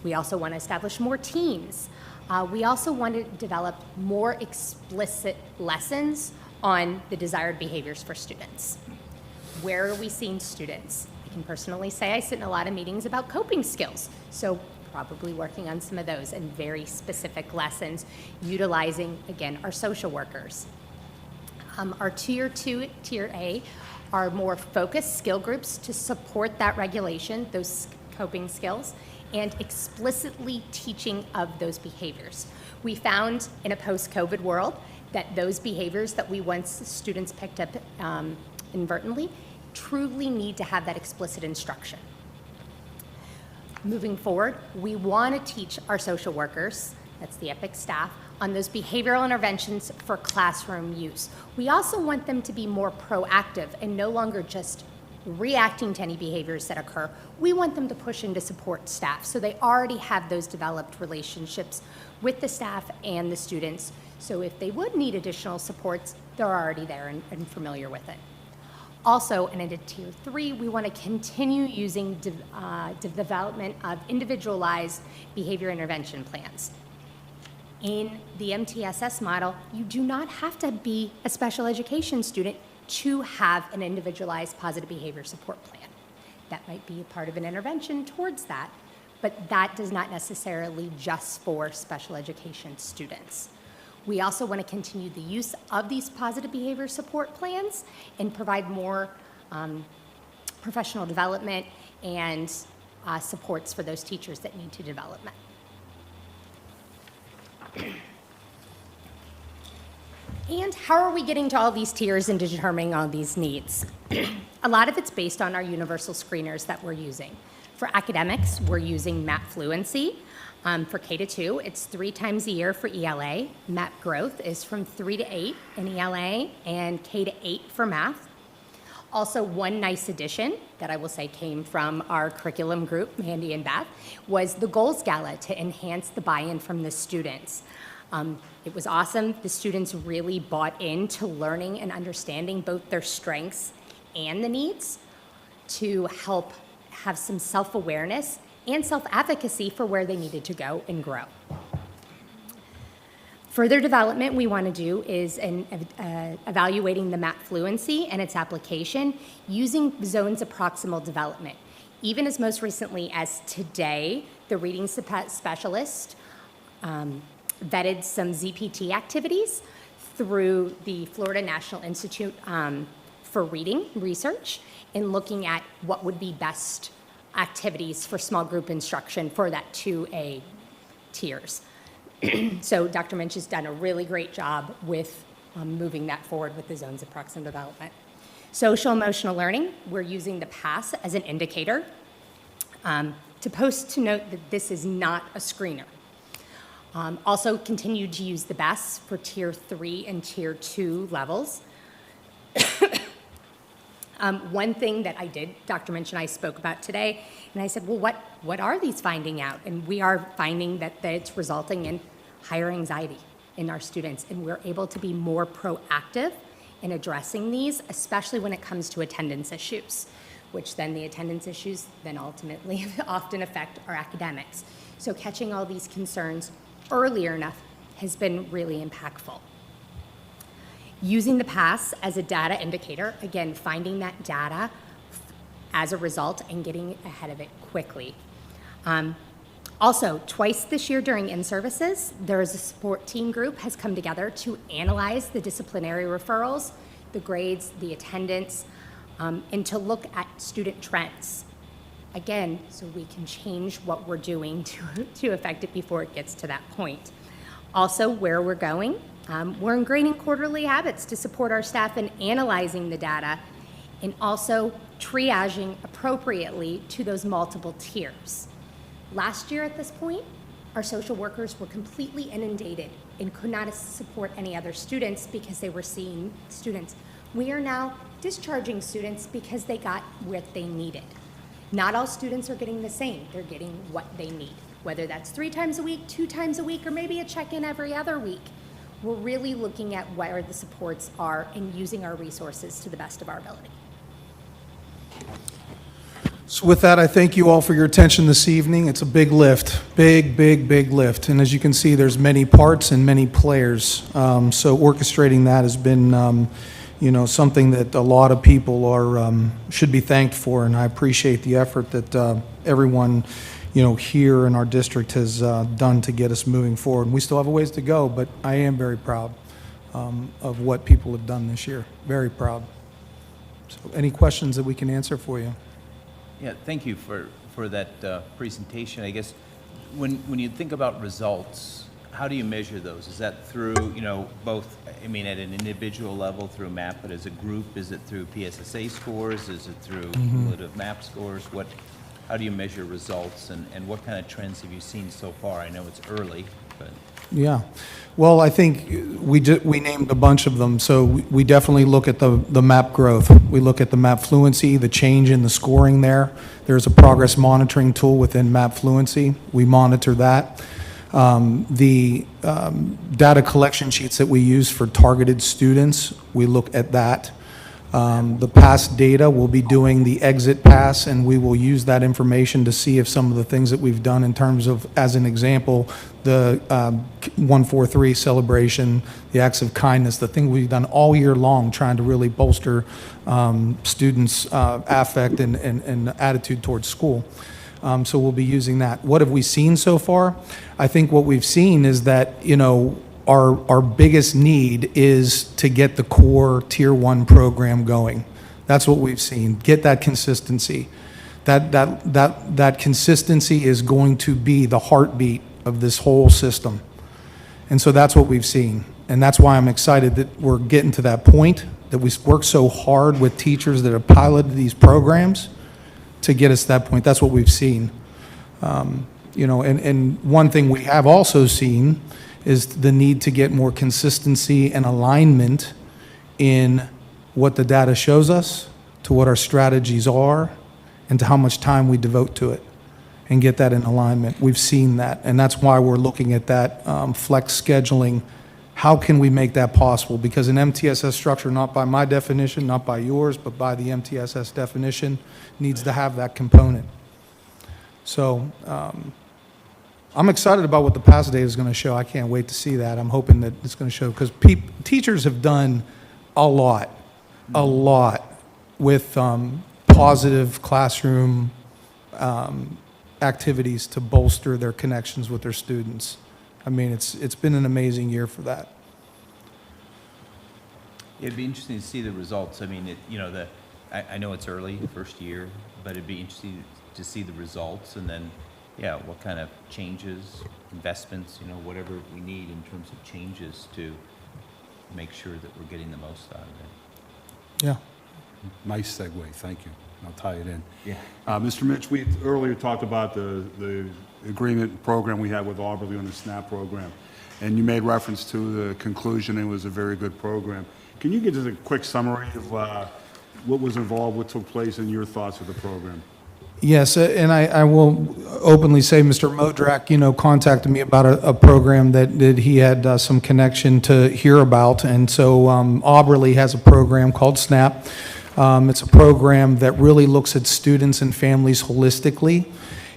We also want to establish more teams. We also want to develop more explicit lessons on the desired behaviors for students. Where are we seeing students? I can personally say I sit in a lot of meetings about coping skills, so probably working on some of those and very specific lessons, utilizing, again, our social workers. Our Tier 2, Tier A are more focused skill groups to support that regulation, those coping skills, and explicitly teaching of those behaviors. We found in a post-COVID world that those behaviors that we once students picked up inadvertently truly need to have that explicit instruction. Moving forward, we want to teach our social workers, that's the EPIC staff, on those behavioral interventions for classroom use. We also want them to be more proactive and no longer just reacting to any behaviors that occur. We want them to push into support staff, so they already have those developed relationships with the staff and the students. So if they would need additional supports, they're already there and familiar with it. Also, and into Tier 3, we want to continue using development of individualized behavior intervention plans. In the MTSS model, you do not have to be a special education student to have an individualized positive behavior support plan. That might be a part of an intervention towards that, but that does not necessarily just for special education students. We also want to continue the use of these positive behavior support plans and provide more professional development and supports for those teachers that need to development. And how are we getting to all these tiers and determining all these needs? A lot of it's based on our universal screeners that we're using. For academics, we're using MAP Fluency. For K-2, it's 3 times a year for ELA. MAP Growth is from 3 to 8 in ELA, and K-8 for math. Also, one nice addition that I will say came from our curriculum group, Mandy and Beth, was the Goals Gala to enhance the buy-in from the students. It was awesome. The students really bought into learning and understanding both their strengths and the needs to help have some self-awareness and self-advocacy for where they needed to go and grow. Further development we want to do is evaluating the MAP Fluency and its application using zones of proximal development. Even as most recently as today, the reading specialist vetted some ZPT activities through the Florida National Institute for Reading Research in looking at what would be best activities for small group instruction for that 2A tiers. So Dr. Minch has done a really great job with moving that forward with the zones of proximal development. Social emotional learning, we're using the PASS as an indicator to note that this is not a screener. Also continue to use the BESS for Tier 3 and Tier 2 levels. One thing that I did, Dr. Minch and I spoke about today, and I said, well, what are these finding out? And we are finding that it's resulting in higher anxiety in our students, and we're able to be more proactive in addressing these, especially when it comes to attendance issues, which then the attendance issues then ultimately often affect our academics. So catching all these concerns earlier enough has been really impactful. Using the PASS as a data indicator, again, finding that data as a result and getting ahead of it quickly. Also, twice this year during in-services, there is a support team group has come together to analyze the disciplinary referrals, the grades, the attendance, and to look at student trends. Again, so we can change what we're doing to affect it before it gets to that point. Also, where we're going, we're ingraining quarterly habits to support our staff in analyzing the data and also triaging appropriately to those multiple tiers. Last year at this point, our social workers were completely inundated and could not support any other students because they were seeing students. We are now discharging students because they got what they needed. Not all students are getting the same. They're getting what they need, whether that's 3 times a week, 2 times a week, or maybe a check-in every other week. We're really looking at where the supports are and using our resources to the best of our ability. So with that, I thank you all for your attention this evening. It's a big lift, big lift. And as you can see, there's many parts and many players. So orchestrating that has been, something that a lot of people should be thanked for. And I appreciate the effort that everyone, here in our district has done to get us moving forward. We still have a ways to go, but I am very proud of what people have done this year. Very proud. So any questions that we can answer for you? Yeah, thank you for that presentation. I guess when you think about results, how do you measure those? Is that through, both, I mean, at an individual level through MAP, but as a group, is it through PSSA scores? Is it through cumulative MAP scores? How do you measure results, and what kind of trends have you seen so far? I know it's early, but... Yeah. Well, I think we named a bunch of them. So we definitely look at the MAP growth. We look at the MAP fluency, the change in the scoring there. There's a progress monitoring tool within MAP fluency. We monitor that. The data collection sheets that we use for targeted students, we look at that. The pass data, we'll be doing the exit pass, and we will use that information to see if some of the things that we've done in terms of, as an example, the 143 celebration, the acts of kindness, the thing we've done all year long trying to really bolster students' affect and attitude towards school. So we'll be using that. What have we seen so far? I think what we've seen is that, our biggest need is to get the core Tier 1 program going. That's what we've seen. Get that consistency. That consistency is going to be the heartbeat of this whole system. And so that's what we've seen. And that's why I'm excited that we're getting to that point, that we worked so hard with teachers that have piloted these programs to get us to that point. That's what we've seen. And one thing we have also seen is the need to get more consistency and alignment in what the data shows us, to what our strategies are, and to how much time we devote to it, and get that in alignment. We've seen that, and that's why we're looking at that flex scheduling. How can we make that possible? Because an MTSS structure, not by my definition, not by yours, but by the MTSS definition, needs to have that component. So I'm excited about what the pass data is going to show. I can't wait to see that. I'm hoping that it's going to show, because teachers have done a lot with positive classroom activities to bolster their connections with their students. I mean, it's been an amazing year for that. It'd be interesting to see the results. I mean, I know it's early, first year, but it'd be interesting to see the results, and then, what kind of changes, investments, whatever we need in terms of changes to make sure that we're getting the most out of it. Yeah. Nice segue, thank you. I'll tie it in. Yeah. Mr. Mitch, we earlier talked about the agreement program we had with Auberly on the SNAP program, and you made reference to the conclusion. It was a very good program. Can you give us a quick summary of what was involved, what took place, and your thoughts of the program? Yes, and I will openly say Mr. Modrak, contacted me about a program that he had some connection to hear about, and so Auberly has a program called SNAP. It's a program that really looks at students and families holistically,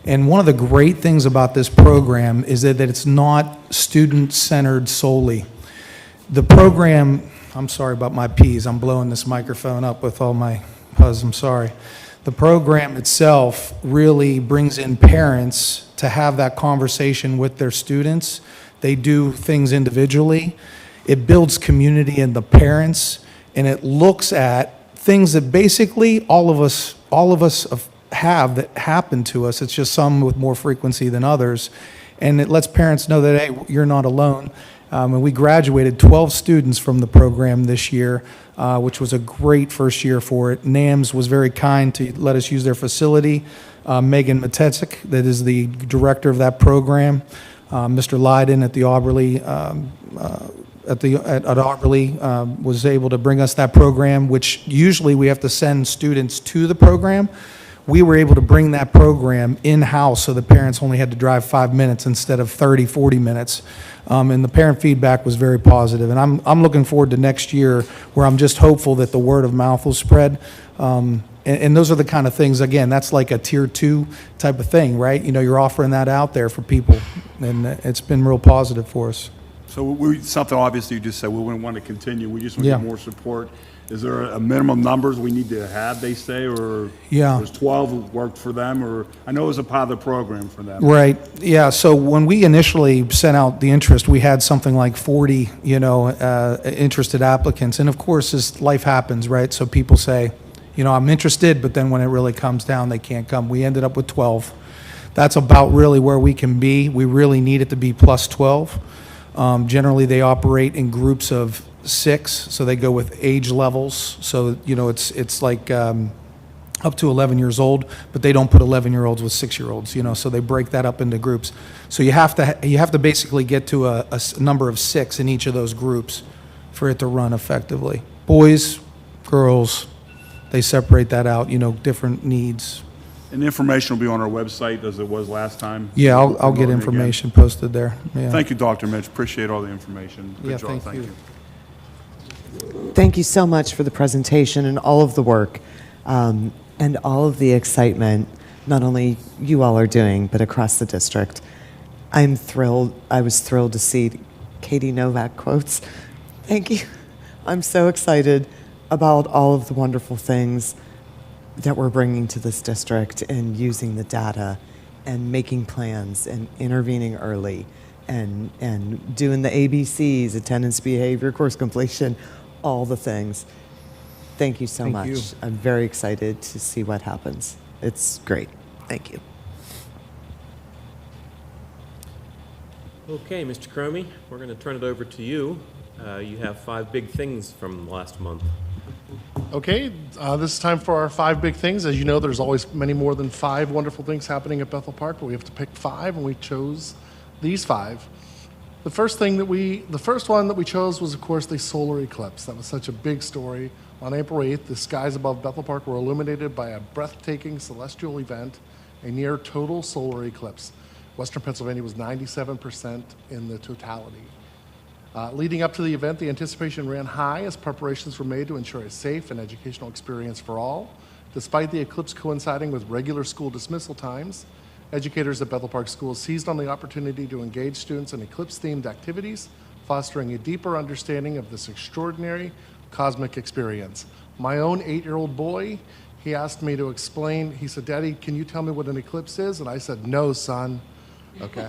and one of the great things about this program is that it's not student-centered solely. The program, I'm sorry about my peas, I'm blowing this microphone up with all my buzz, I'm sorry. The program itself really brings in parents to have that conversation with their students. They do things individually. It builds community in the parents, and it looks at things that basically all of us have that happen to us. It's just some with more frequency than others. And it lets parents know that, hey, you're not alone. And we graduated 12 students from the program this year, which was a great first year for it. NAMS was very kind to let us use their facility. Megan Matetsik, that is the director of that program. Mr. Leiden at the Auberly, at Auberly was able to bring us that program, which usually we have to send students to the program. We were able to bring that program in-house, so the parents only had to drive 5 minutes instead of 30, 40 minutes. And the parent feedback was very positive. And I'm looking forward to next year, where I'm just hopeful that the word of mouth will spread. And those are the kind of things, again, that's like a tier 2 type of thing, right? You're offering that out there for people, and it's been real positive for us. So something obviously you just said, we wouldn't want to continue, we just want to Yeah. get more support. Is there a minimum numbers we need to have, they say, or Yeah. was 12 worked for them, or, I know it was a pilot program for them. Right, yeah, so when we initially sent out the interest, we had something like 40, interested applicants, and of course, as life happens, right, so people say, I'm interested, but then when it really comes down, they can't come. We ended up with 12. That's about really where we can be. We really need it to be plus 12. Generally, they operate in groups of 6, so they go with age levels. So, it's like up to 11 years old, but they don't put 11-year-olds with 6-year-olds, so they break that up into groups. So you have to basically get to a number of 6 in each of those groups for it to run effectively. Boys, girls, they separate that out, different needs. And the information will be on our website as it was last time? Yeah, I'll get Promoting again. information posted there. Yeah. Thank you, Dr. Mitch. Appreciate all the information. Good Yeah, job. thank you. Thank you so much for the presentation and all of the work and all of the excitement, not only you all are doing, but across the district. I'm thrilled. I was thrilled to see Katie Novak quotes. Thank you. I'm so excited about all of the wonderful things that we're bringing to this district and using the data and making plans and intervening early and doing the ABCs, attendance, behavior, course completion, all the things. Thank you so Thank much. you. I'm very excited to see what happens. It's great. Thank you. Okay, Mr. Cromie, we're going to turn it over to you. You have 5 big things from last month. Okay, this is time for our 5 big things. As you know, there's always many more than 5 wonderful things happening at Bethel Park, but we have to pick 5, and we chose these 5. The first one that we chose was, of course, the solar eclipse. That was such a big story. On April 8th, the skies above Bethel Park were illuminated by a breathtaking celestial event, a near total solar eclipse. Western Pennsylvania was 97% in the totality. Leading up to the event, the anticipation ran high as preparations were made to ensure a safe and educational experience for all. Despite the eclipse coinciding with regular school dismissal times, educators at Bethel Park Schools seized on the opportunity to engage students in eclipse-themed activities, fostering a deeper understanding of this extraordinary cosmic experience. My own 8-year-old boy, he asked me to explain. He said, "Daddy, can you tell me what an eclipse is?" And I said, "No, son." Okay.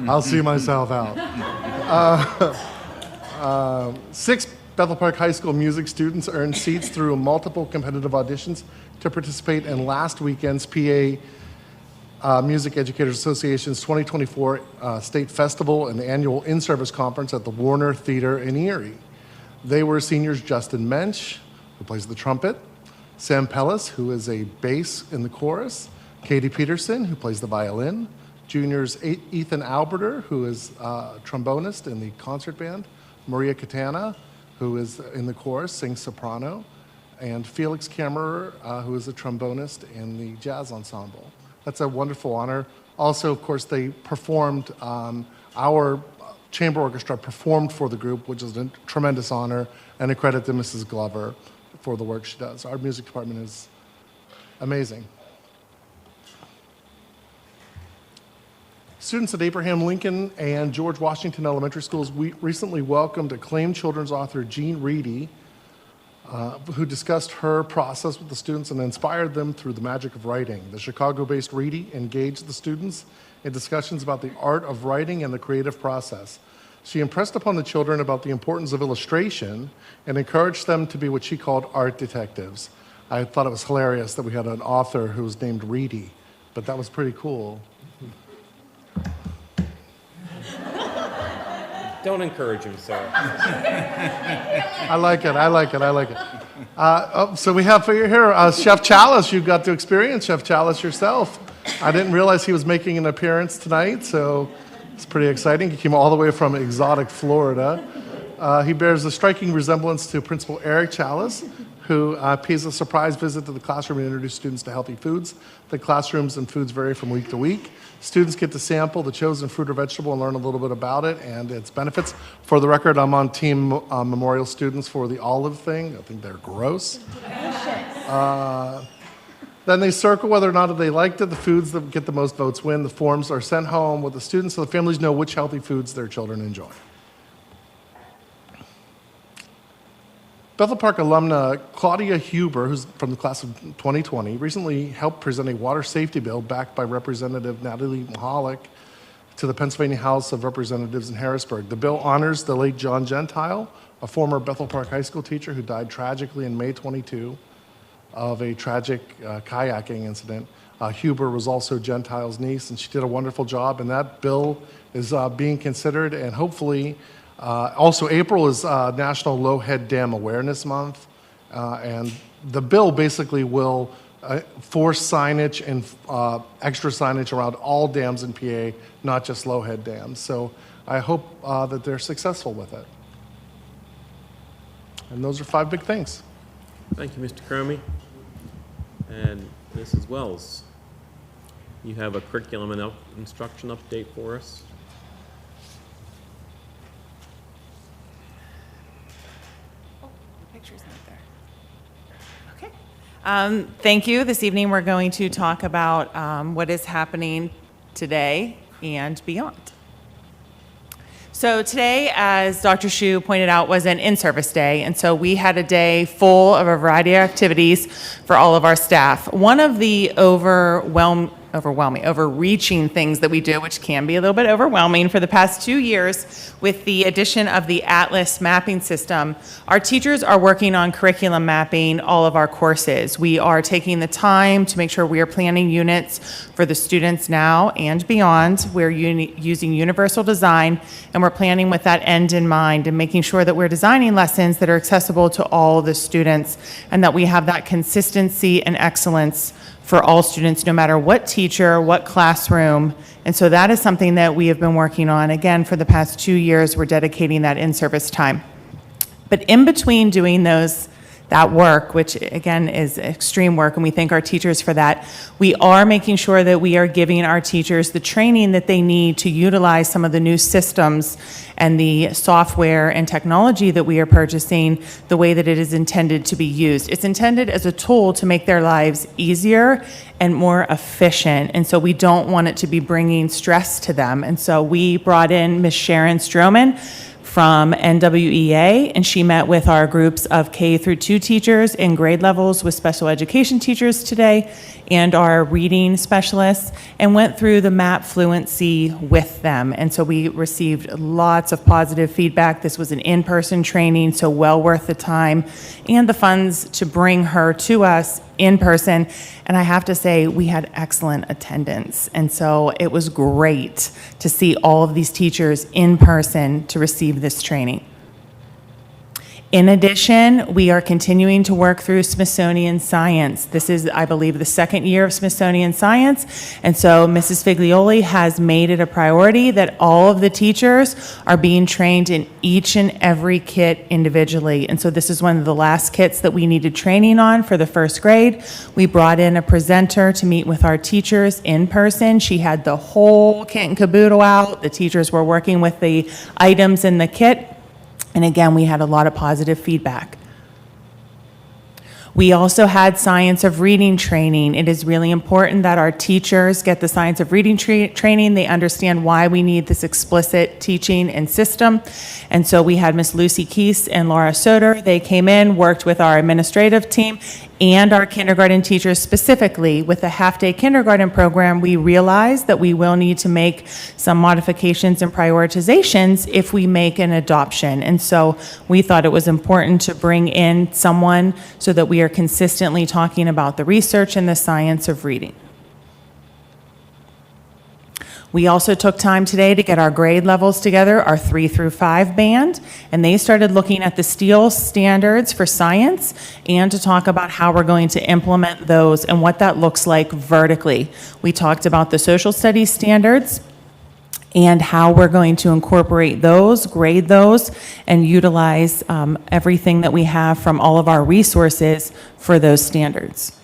I'll see myself out. 6 Bethel Park High School music students earned seats through multiple competitive auditions to participate in last weekend's PA Music Educators Association's 2024 State Festival and Annual In-Service Conference at the Warner Theater in Erie. They were seniors Justin Mensch, who plays the trumpet, Sam Pellis, who is a bass in the chorus, Katie Peterson, who plays the violin, juniors Ethan Alberter, who is a trombonist in the concert band, Maria Catana, who is in the chorus, sings soprano, and Felix Kammerer, who is a trombonist in the jazz ensemble. That's a wonderful honor. Also, of course, they performed, our chamber orchestra performed for the group, which is a tremendous honor, and a credit to Mrs. Glover for the work she does. Our music department is amazing. Students at Abraham Lincoln and George Washington Elementary Schools, we recently welcomed acclaimed children's author Jean Reedy, who discussed her process with the students and inspired them through the magic of writing. The Chicago-based Reedy engaged the students in discussions about the art of writing and the creative process. She impressed upon the children about the importance of illustration and encouraged them to be what she called art detectives. I thought it was hilarious that we had an author who was named Reedy, but that was pretty cool. Don't encourage him, sir. I like it. So we have for you here Chef Chalice. You got to experience Chef Chalice yourself. I didn't realize he was making an appearance tonight, so it's pretty exciting. He came all the way from exotic Florida. He bears a striking resemblance to Principal Eric Chalice, who pays a surprise visit to the classroom and introduces students to healthy foods. The classrooms and foods vary from week to week. Students get to sample the chosen fruit or vegetable and learn a little bit about it and its benefits. For the record, I'm on Team Memorial students for the olive thing. I think they're gross. Then they circle whether or not they liked it. The foods that get the most votes win. The forms are sent home with the students so the families know which healthy foods their children enjoy. Bethel Park alumna Claudia Huber, who's from the class of 2020, recently helped present a water safety bill backed by Representative Natalie Mahalik to the Pennsylvania House of Representatives in Harrisburg. The bill honors the late John Gentile, a former Bethel Park High School teacher who died tragically in May 22 of a tragic kayaking incident. Huber was also Gentile's niece, and she did a wonderful job, and that bill is being considered, and hopefully, also April is National Low Head Dam Awareness Month, and the bill basically will force signage and extra signage around all dams in PA, not just low head dams. So I hope that they're successful with it. And those are 5 big things. Thank you, Mr. Cromie. And Mrs. Wells, you have a curriculum and instruction update for us? Picture's not there. Okay. Thank you. This evening, we're going to talk about what is happening today and beyond. So today, as Dr. Shu pointed out, was an in-service day, and so we had a day full of a variety of activities for all of our staff. One of the overreaching things that we do, which can be a little bit overwhelming, for the past 2 years with the addition of the Atlas mapping system, our teachers are working on curriculum mapping all of our courses. We are taking the time to make sure we are planning units for the students now and beyond. We're using universal design, and we're planning with that end in mind and making sure that we're designing lessons that are accessible to all the students and that we have that consistency and excellence for all students, no matter what teacher, what classroom. And so that is something that we have been working on. Again, for the past 2 years, we're dedicating that in-service time. But in between doing that work, which again is extreme work, and we thank our teachers for that, we are making sure that we are giving our teachers the training that they need to utilize some of the new systems and the software and technology that we are purchasing the way that it is intended to be used. It's intended as a tool to make their lives easier and more efficient, and so we don't want it to be bringing stress to them. And so we brought in Ms. Sharon Stroman from NWEA, and she met with our groups of K through 2 teachers in grade levels with special education teachers today and our reading specialists, and went through the MAP fluency with them. And so we received lots of positive feedback. This was an in-person training, so well worth the time and the funds to bring her to us in person. And I have to say, we had excellent attendance. And so it was great to see all of these teachers in person to receive this training. In addition, we are continuing to work through Smithsonian Science. This is, I believe, the 2nd year of Smithsonian Science. And so Mrs. Figlioli has made it a priority that all of the teachers are being trained in each and every kit individually. And so this is one of the last kits that we needed training on for the 1st grade. We brought in a presenter to meet with our teachers in person. She had the whole kit and caboodle out. The teachers were working with the items in the kit. And again, we had a lot of positive feedback. We also had science of reading training. It is really important that our teachers get the science of reading training. They understand why we need this explicit teaching and system. And so we had Miss Lucy Keese and Laura Soder. They came in, worked with our administrative team and our kindergarten teachers specifically. With the half-day kindergarten program, we realized that we will need to make some modifications and prioritizations if we make an adoption. And so we thought it was important to bring in someone so that we are consistently talking about the research and the science of reading. We also took time today to get our grade levels together, our 3 through 5 band, and they started looking at the Steele standards for science and to talk about how we're going to implement those and what that looks like vertically. We talked about the social studies standards and how we're going to incorporate those, grade those, and utilize everything that we have from all of our resources for those standards.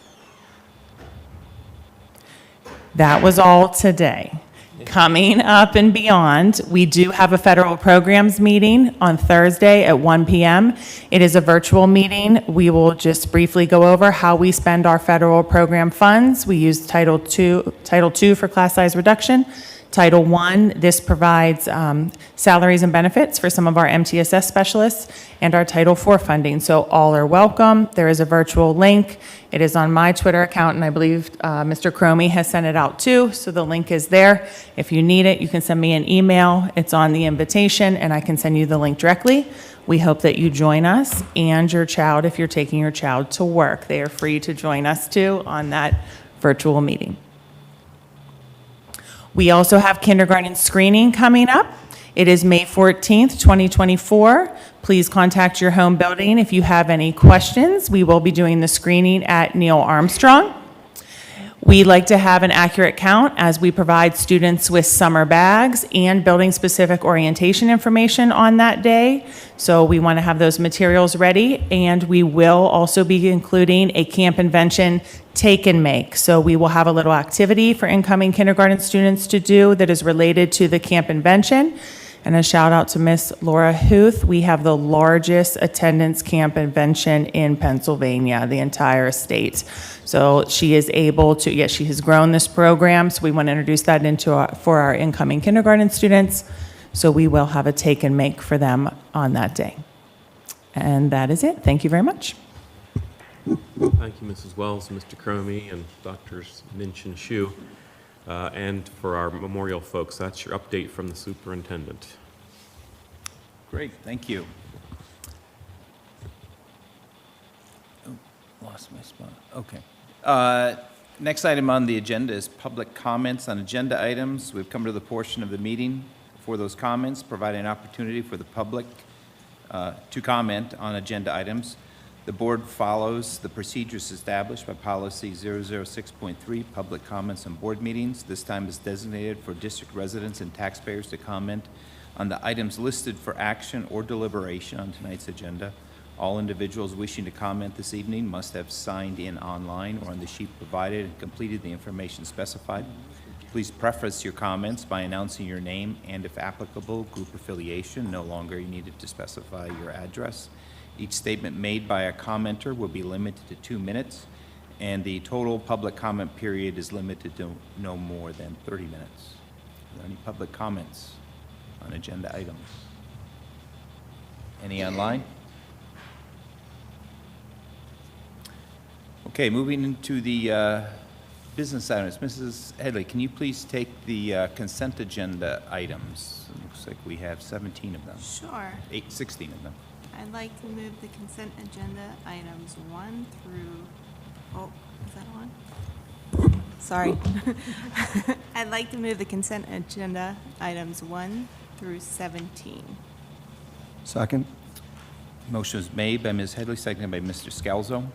That was all today. Coming up and beyond, we do have a federal programs meeting on Thursday at 1 p.m. It is a virtual meeting. We will just briefly go over how we spend our federal program funds. We use Title II for class size reduction, Title I, this provides salaries and benefits for some of our MTSS specialists, and our Title IV funding. So all are welcome. There is a virtual link. It is on my Twitter account, and I believe Mr. Cromie has sent it out too, so the link is there. If you need it, you can send me an email. It's on the invitation, and I can send you the link directly. We hope that you join us and your child if you're taking your child to work. They are free to join us too on that virtual meeting. We also have kindergarten screening coming up. It is May 14th, 2024. Please contact your home building if you have any questions. We will be doing the screening at Neil Armstrong. We like to have an accurate count as we provide students with summer bags and building-specific orientation information on that day. So we want to have those materials ready, and we will also be including a camp invention take and make. So we will have a little activity for incoming kindergarten students to do that is related to the camp invention. And a shout out to Miss Laura Huth. We have the largest attendance camp invention in Pennsylvania, the entire state. So she is able to, yes, she has grown this program. So we want to introduce that for our incoming kindergarten students. So we will have a take and make for them on that day. And that is it. Thank you very much. Thank you, Mrs. Wells, Mr. Cromie, and Drs. Minch and Shu. And for our memorial folks, that's your update from the superintendent. Great, thank you. Oh, lost my spot. Okay. Next item on the agenda is public comments on agenda items. We've come to the portion of the meeting for those comments, providing an opportunity for the public to comment on agenda items. The board follows the procedures established by policy 006.3, public comments on board meetings. This time is designated for district residents and taxpayers to comment on the items listed for action or deliberation on tonight's agenda. All individuals wishing to comment this evening must have signed in online or on the sheet provided and completed the information specified. Please preface your comments by announcing your name and, if applicable, group affiliation. No longer you needed to specify your address. Each statement made by a commenter will be limited to 2 minutes, and the total public comment period is limited to no more than 30 minutes. Are there any public comments on agenda items? Any online? Okay, moving into the business items. Mrs. Headley, can you please take the consent agenda items? It looks like we have 17 of them. Sure. 16 of them. I'd like to move the consent agenda items 1 through, oh, is that on? Sorry. I'd like to move the consent agenda items 1 through 17. Second. Motion is made by Ms. Headley, seconded by Mr. Scalzo.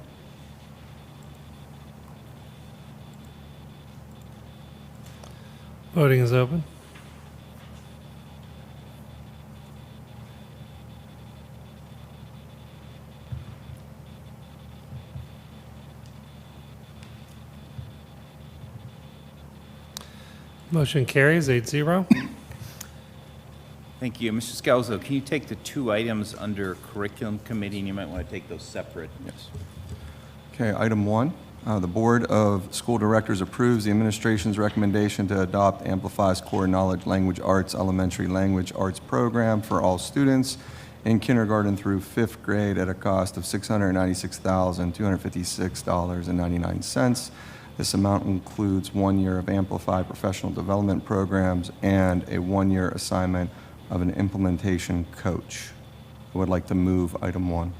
Voting is open. Motion carries 8-0. Thank you. Mr. Scalzo, can you take the 2 items under Curriculum Committee, and you might want to take those separate? Yes. Okay, item 1. The Board of School Directors approves the administration's recommendation to adopt Amplify's Core Knowledge Language Arts Elementary Language Arts Program for all students in kindergarten through 5th grade at a cost of $696,256.99. This amount includes 1 year of Amplify professional development programs and a 1-year assignment of an implementation coach. I would like to move item 1.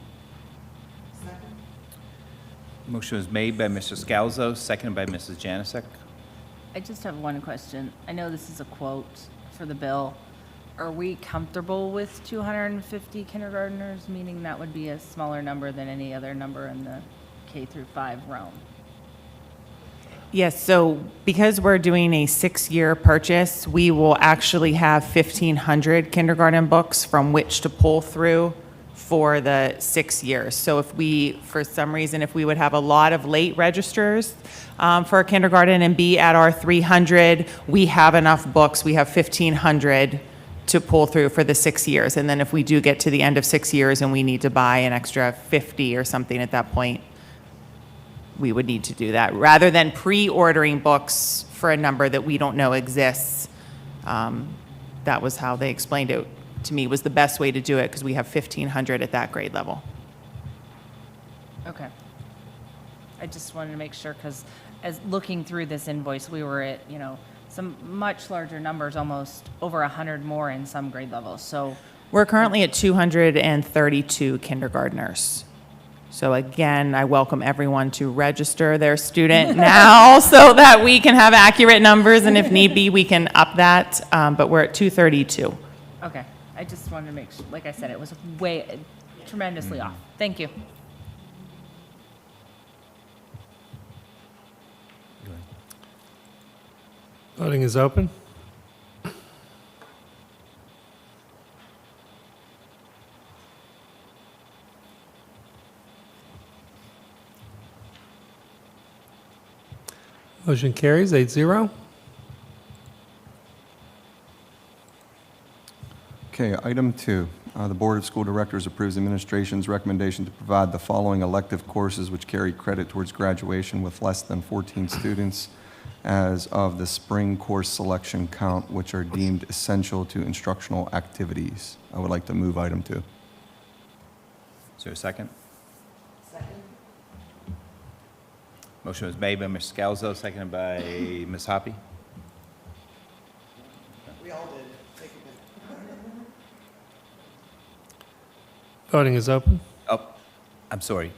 Motion was made by Mr. Scalzo, seconded by Mrs. Janasek. I just have one question. I know this is a quote for the bill. Are we comfortable with 250 kindergartners, meaning that would be a smaller number than any other number in the K through 5 realm? Yes, so because we're doing a 6-year purchase, we will actually have 1,500 kindergarten books from which to pull through for the 6 years. So if we, for some reason, if we would have a lot of late registers for kindergarten and be at our 300, we have enough books. We have 1,500 to pull through for the 6 years. And then if we do get to the end of 6 years and we need to buy an extra 50 or something at that point, we would need to do that rather than pre-ordering books for a number that we don't know exists That was how they explained it to me, was the best way to do it, because we have 1,500 at that grade level. Okay. I just wanted to make sure, because as looking through this invoice, we were at, some much larger numbers, almost over 100 more in some grade levels, so. We're currently at 232 kindergartners. So again, I welcome everyone to register their student now so that we can have accurate numbers, and if need be, we can up that, but we're at 232. Okay, I just wanted to make sure, like I said, it was way tremendously off. Thank you. Voting is open. Motion carries 8-0. Okay, item 2. The Board of School Directors approves the administration's recommendation to provide the following elective courses which carry credit towards graduation with less than 14 students as of the spring course selection count, which are deemed essential to instructional activities. I would like to move item 2. Is there a second? Motion was made by Mr. Scalzo, seconded by Ms. Hoppy. We all did. Voting is open. Oh, I'm sorry.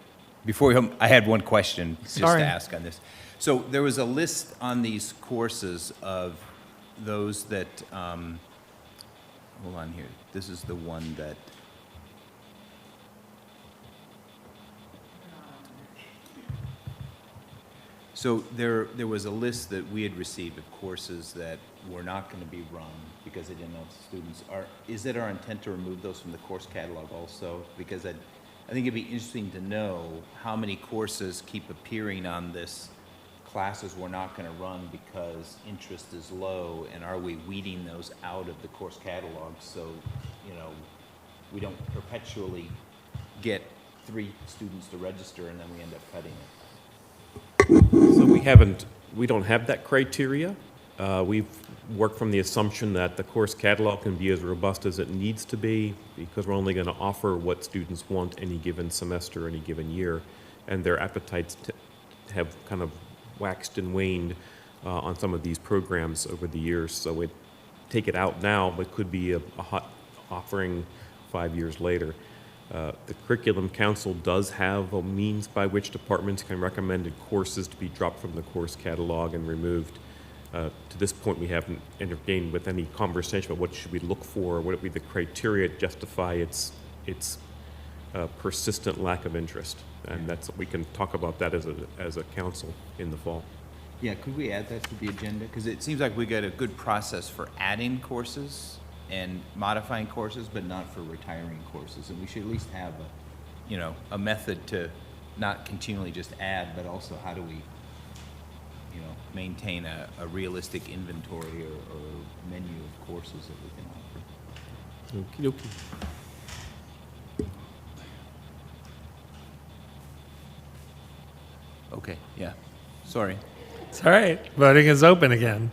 Before I had one question just to Sorry. ask on this. So there was a list on these courses of those that, hold on here. This is the one that, so there was a list that we had received of courses that were not going to be run because they didn't know the students. Is it our intent to remove those from the course catalog also? Because I think it'd be interesting to know how many courses keep appearing on this classes we're not going to run because interest is low, and are we weeding those out of the course catalog so, we don't perpetually get 3 students to register and then we end up cutting it? So we don't have that criteria. We've worked from the assumption that the course catalog can be as robust as it needs to be, because we're only going to offer what students want any given semester, any given year, and their appetites have kind of waxed and waned on some of these programs over the years. So we take it out now, but could be a hot offering 5 years later. The Curriculum Council does have a means by which departments can recommend courses to be dropped from the course catalog and removed. To this point, we haven't entertained with any conversation about what should we look for, what would be the criteria to justify its persistent lack of interest. And we can talk about that as a council in the fall. Yeah, could we add that to the agenda? Because it seems like we got a good process for adding courses and modifying courses, but not for retiring courses. And we should at least have a method to not continually just add, but also how do we, maintain a realistic inventory or menu of courses that we can offer. Okey-dokey. Okay, yeah, sorry. It's all right. Voting is open again.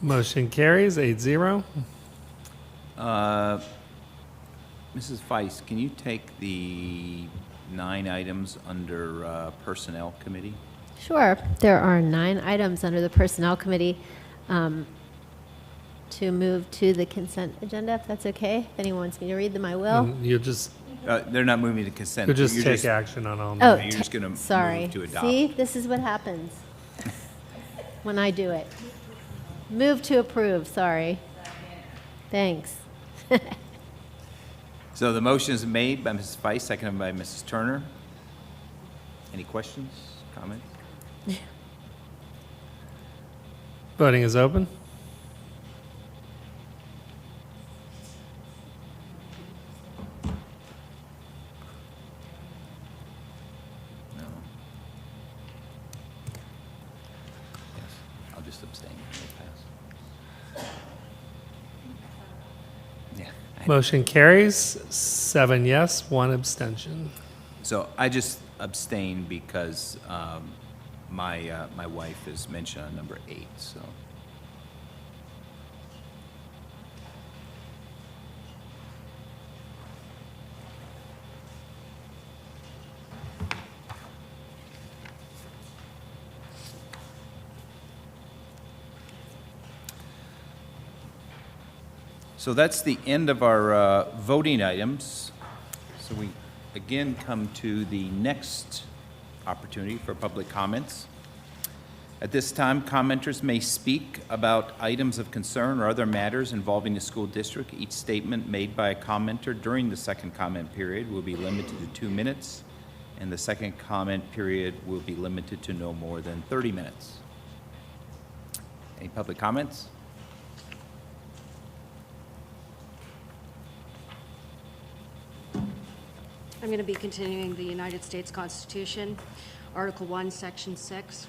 Motion carries 8-0. Mrs. Feist, can you take the 9 items under Personnel Committee? Sure. There are 9 items under the Personnel Committee to move to the consent agenda, if that's okay. If anyone wants me to read them, I will. You'll just They're not moving to consent. you'll just You're take action on all. Oh, You're just going to sorry. move to adopt. See, this is what happens when I do it. Move to approve, sorry. Thanks. So the motion is made by Mrs. Feist, seconded by Mrs. Turner. Any questions, comments? Voting is open. No. Yes, I'll just abstain. It'll pass. Yeah. Motion carries, 7 yes, 1 abstention. So I just abstain because my wife is mentioned on number 8, so. So that's the end of our voting items. So we again come to the next opportunity for public comments. At this time, commenters may speak about items of concern or other matters involving the school district. Each statement made by a commenter during the second comment period will be limited to 2 minutes, and the second comment period will be limited to no more than 30 minutes. Any public comments? I'm going to be continuing the United States Constitution, Article 1, Section 6.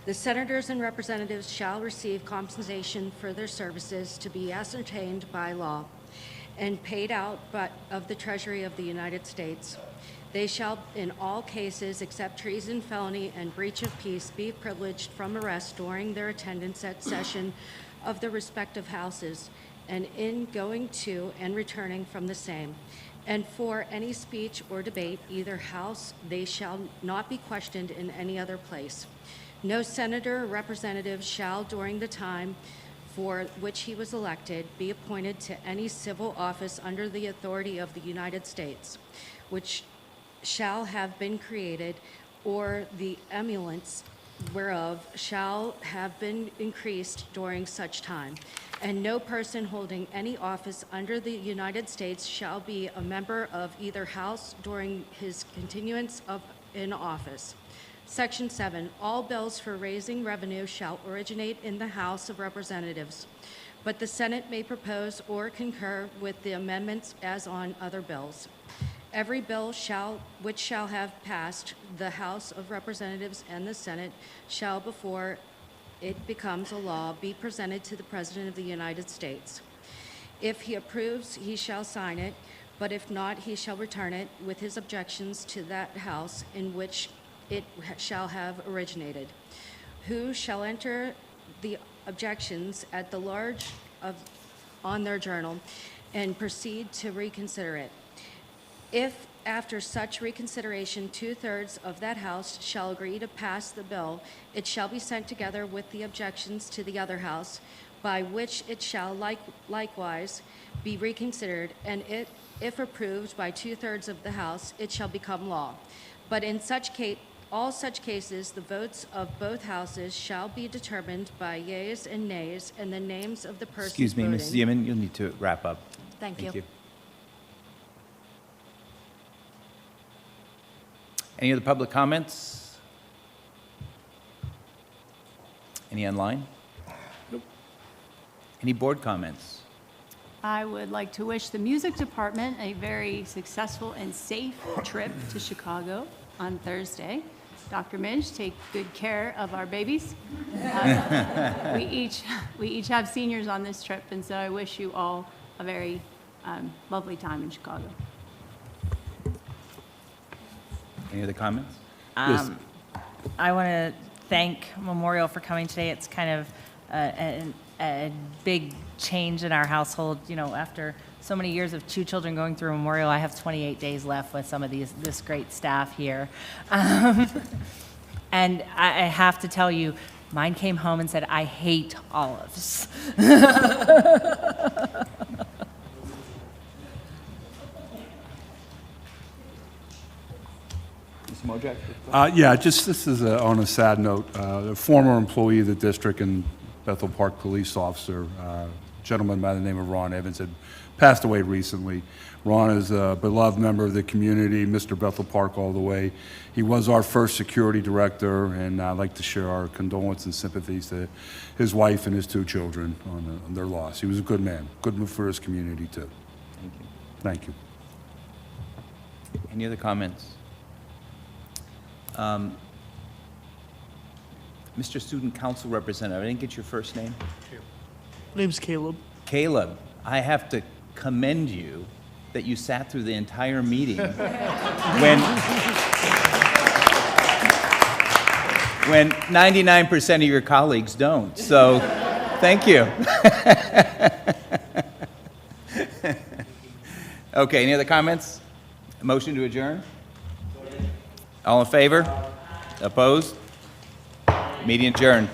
The senators and representatives shall receive compensation for their services to be ascertained by law and paid out of the Treasury of the United States. They shall, in all cases except treason, felony, and breach of peace, be privileged from arrest during their attendance at session of the respective houses and in going to and returning from the same. And for any speech or debate, either house, they shall not be questioned in any other place. No senator or representative shall, during the time for which he was elected, be appointed to any civil office under the authority of the United States, which shall have been created, or the emoluments whereof shall have been increased during such time. And no person holding any office under the United States shall be a member of either house during his continuance in office. Section 7, all bills for raising revenue shall originate in the House of Representatives, but the Senate may propose or concur with the amendments as on other bills. Every bill which shall have passed the House of Representatives and the Senate shall, before it becomes a law, be presented to the President of the United States. If he approves, he shall sign it, but if not, he shall return it with his objections to that House in which it shall have originated, who shall enter the objections at the large on their journal and proceed to reconsider it. If after such reconsideration 2/3 of that House shall agree to pass the bill, it shall be sent together with the objections to the other House, by which it shall likewise be reconsidered, and if approved by 2/3 of the House, it shall become law. But in all such cases, the votes of both houses shall be determined by yeas and nays, and the names of the persons Excuse me, voting. Mrs. Yeaman, you'll need to wrap up. Thank you. Any other public comments? Any online? Nope. Any board comments? I would like to wish the music department a very successful and safe trip to Chicago on Thursday. Dr. Minch, take good care of our babies. We each have seniors on this trip, and so I wish you all a very lovely time in Chicago. Any other comments? I want to thank Memorial for coming today. It's kind of a big change in our household. You know, after so many years of 2 children going through Memorial, I have 28 days left with some of this great staff here. And I have to tell you, mine came home and said, I hate olives. Yeah, just this is on a sad note. A former employee of the district and Bethel Park police officer, a gentleman by the name of Ron Evans, had passed away recently. Ron is a beloved member of the community, Mr. Bethel Park all the way. He was our first security director, and I'd like to share our condolences and sympathies to his wife and his 2 children on their loss. He was a good man, good for his community too. Thank you. Thank you. Any other comments? Mr. Student Council Representative, I didn't get your first name. My name's Caleb. Caleb, I have to commend you that you sat through the entire meeting when 99% of your colleagues don't. So, thank you. Okay, any other comments? Motion to adjourn? All in favor? Opposed? Meeting adjourned.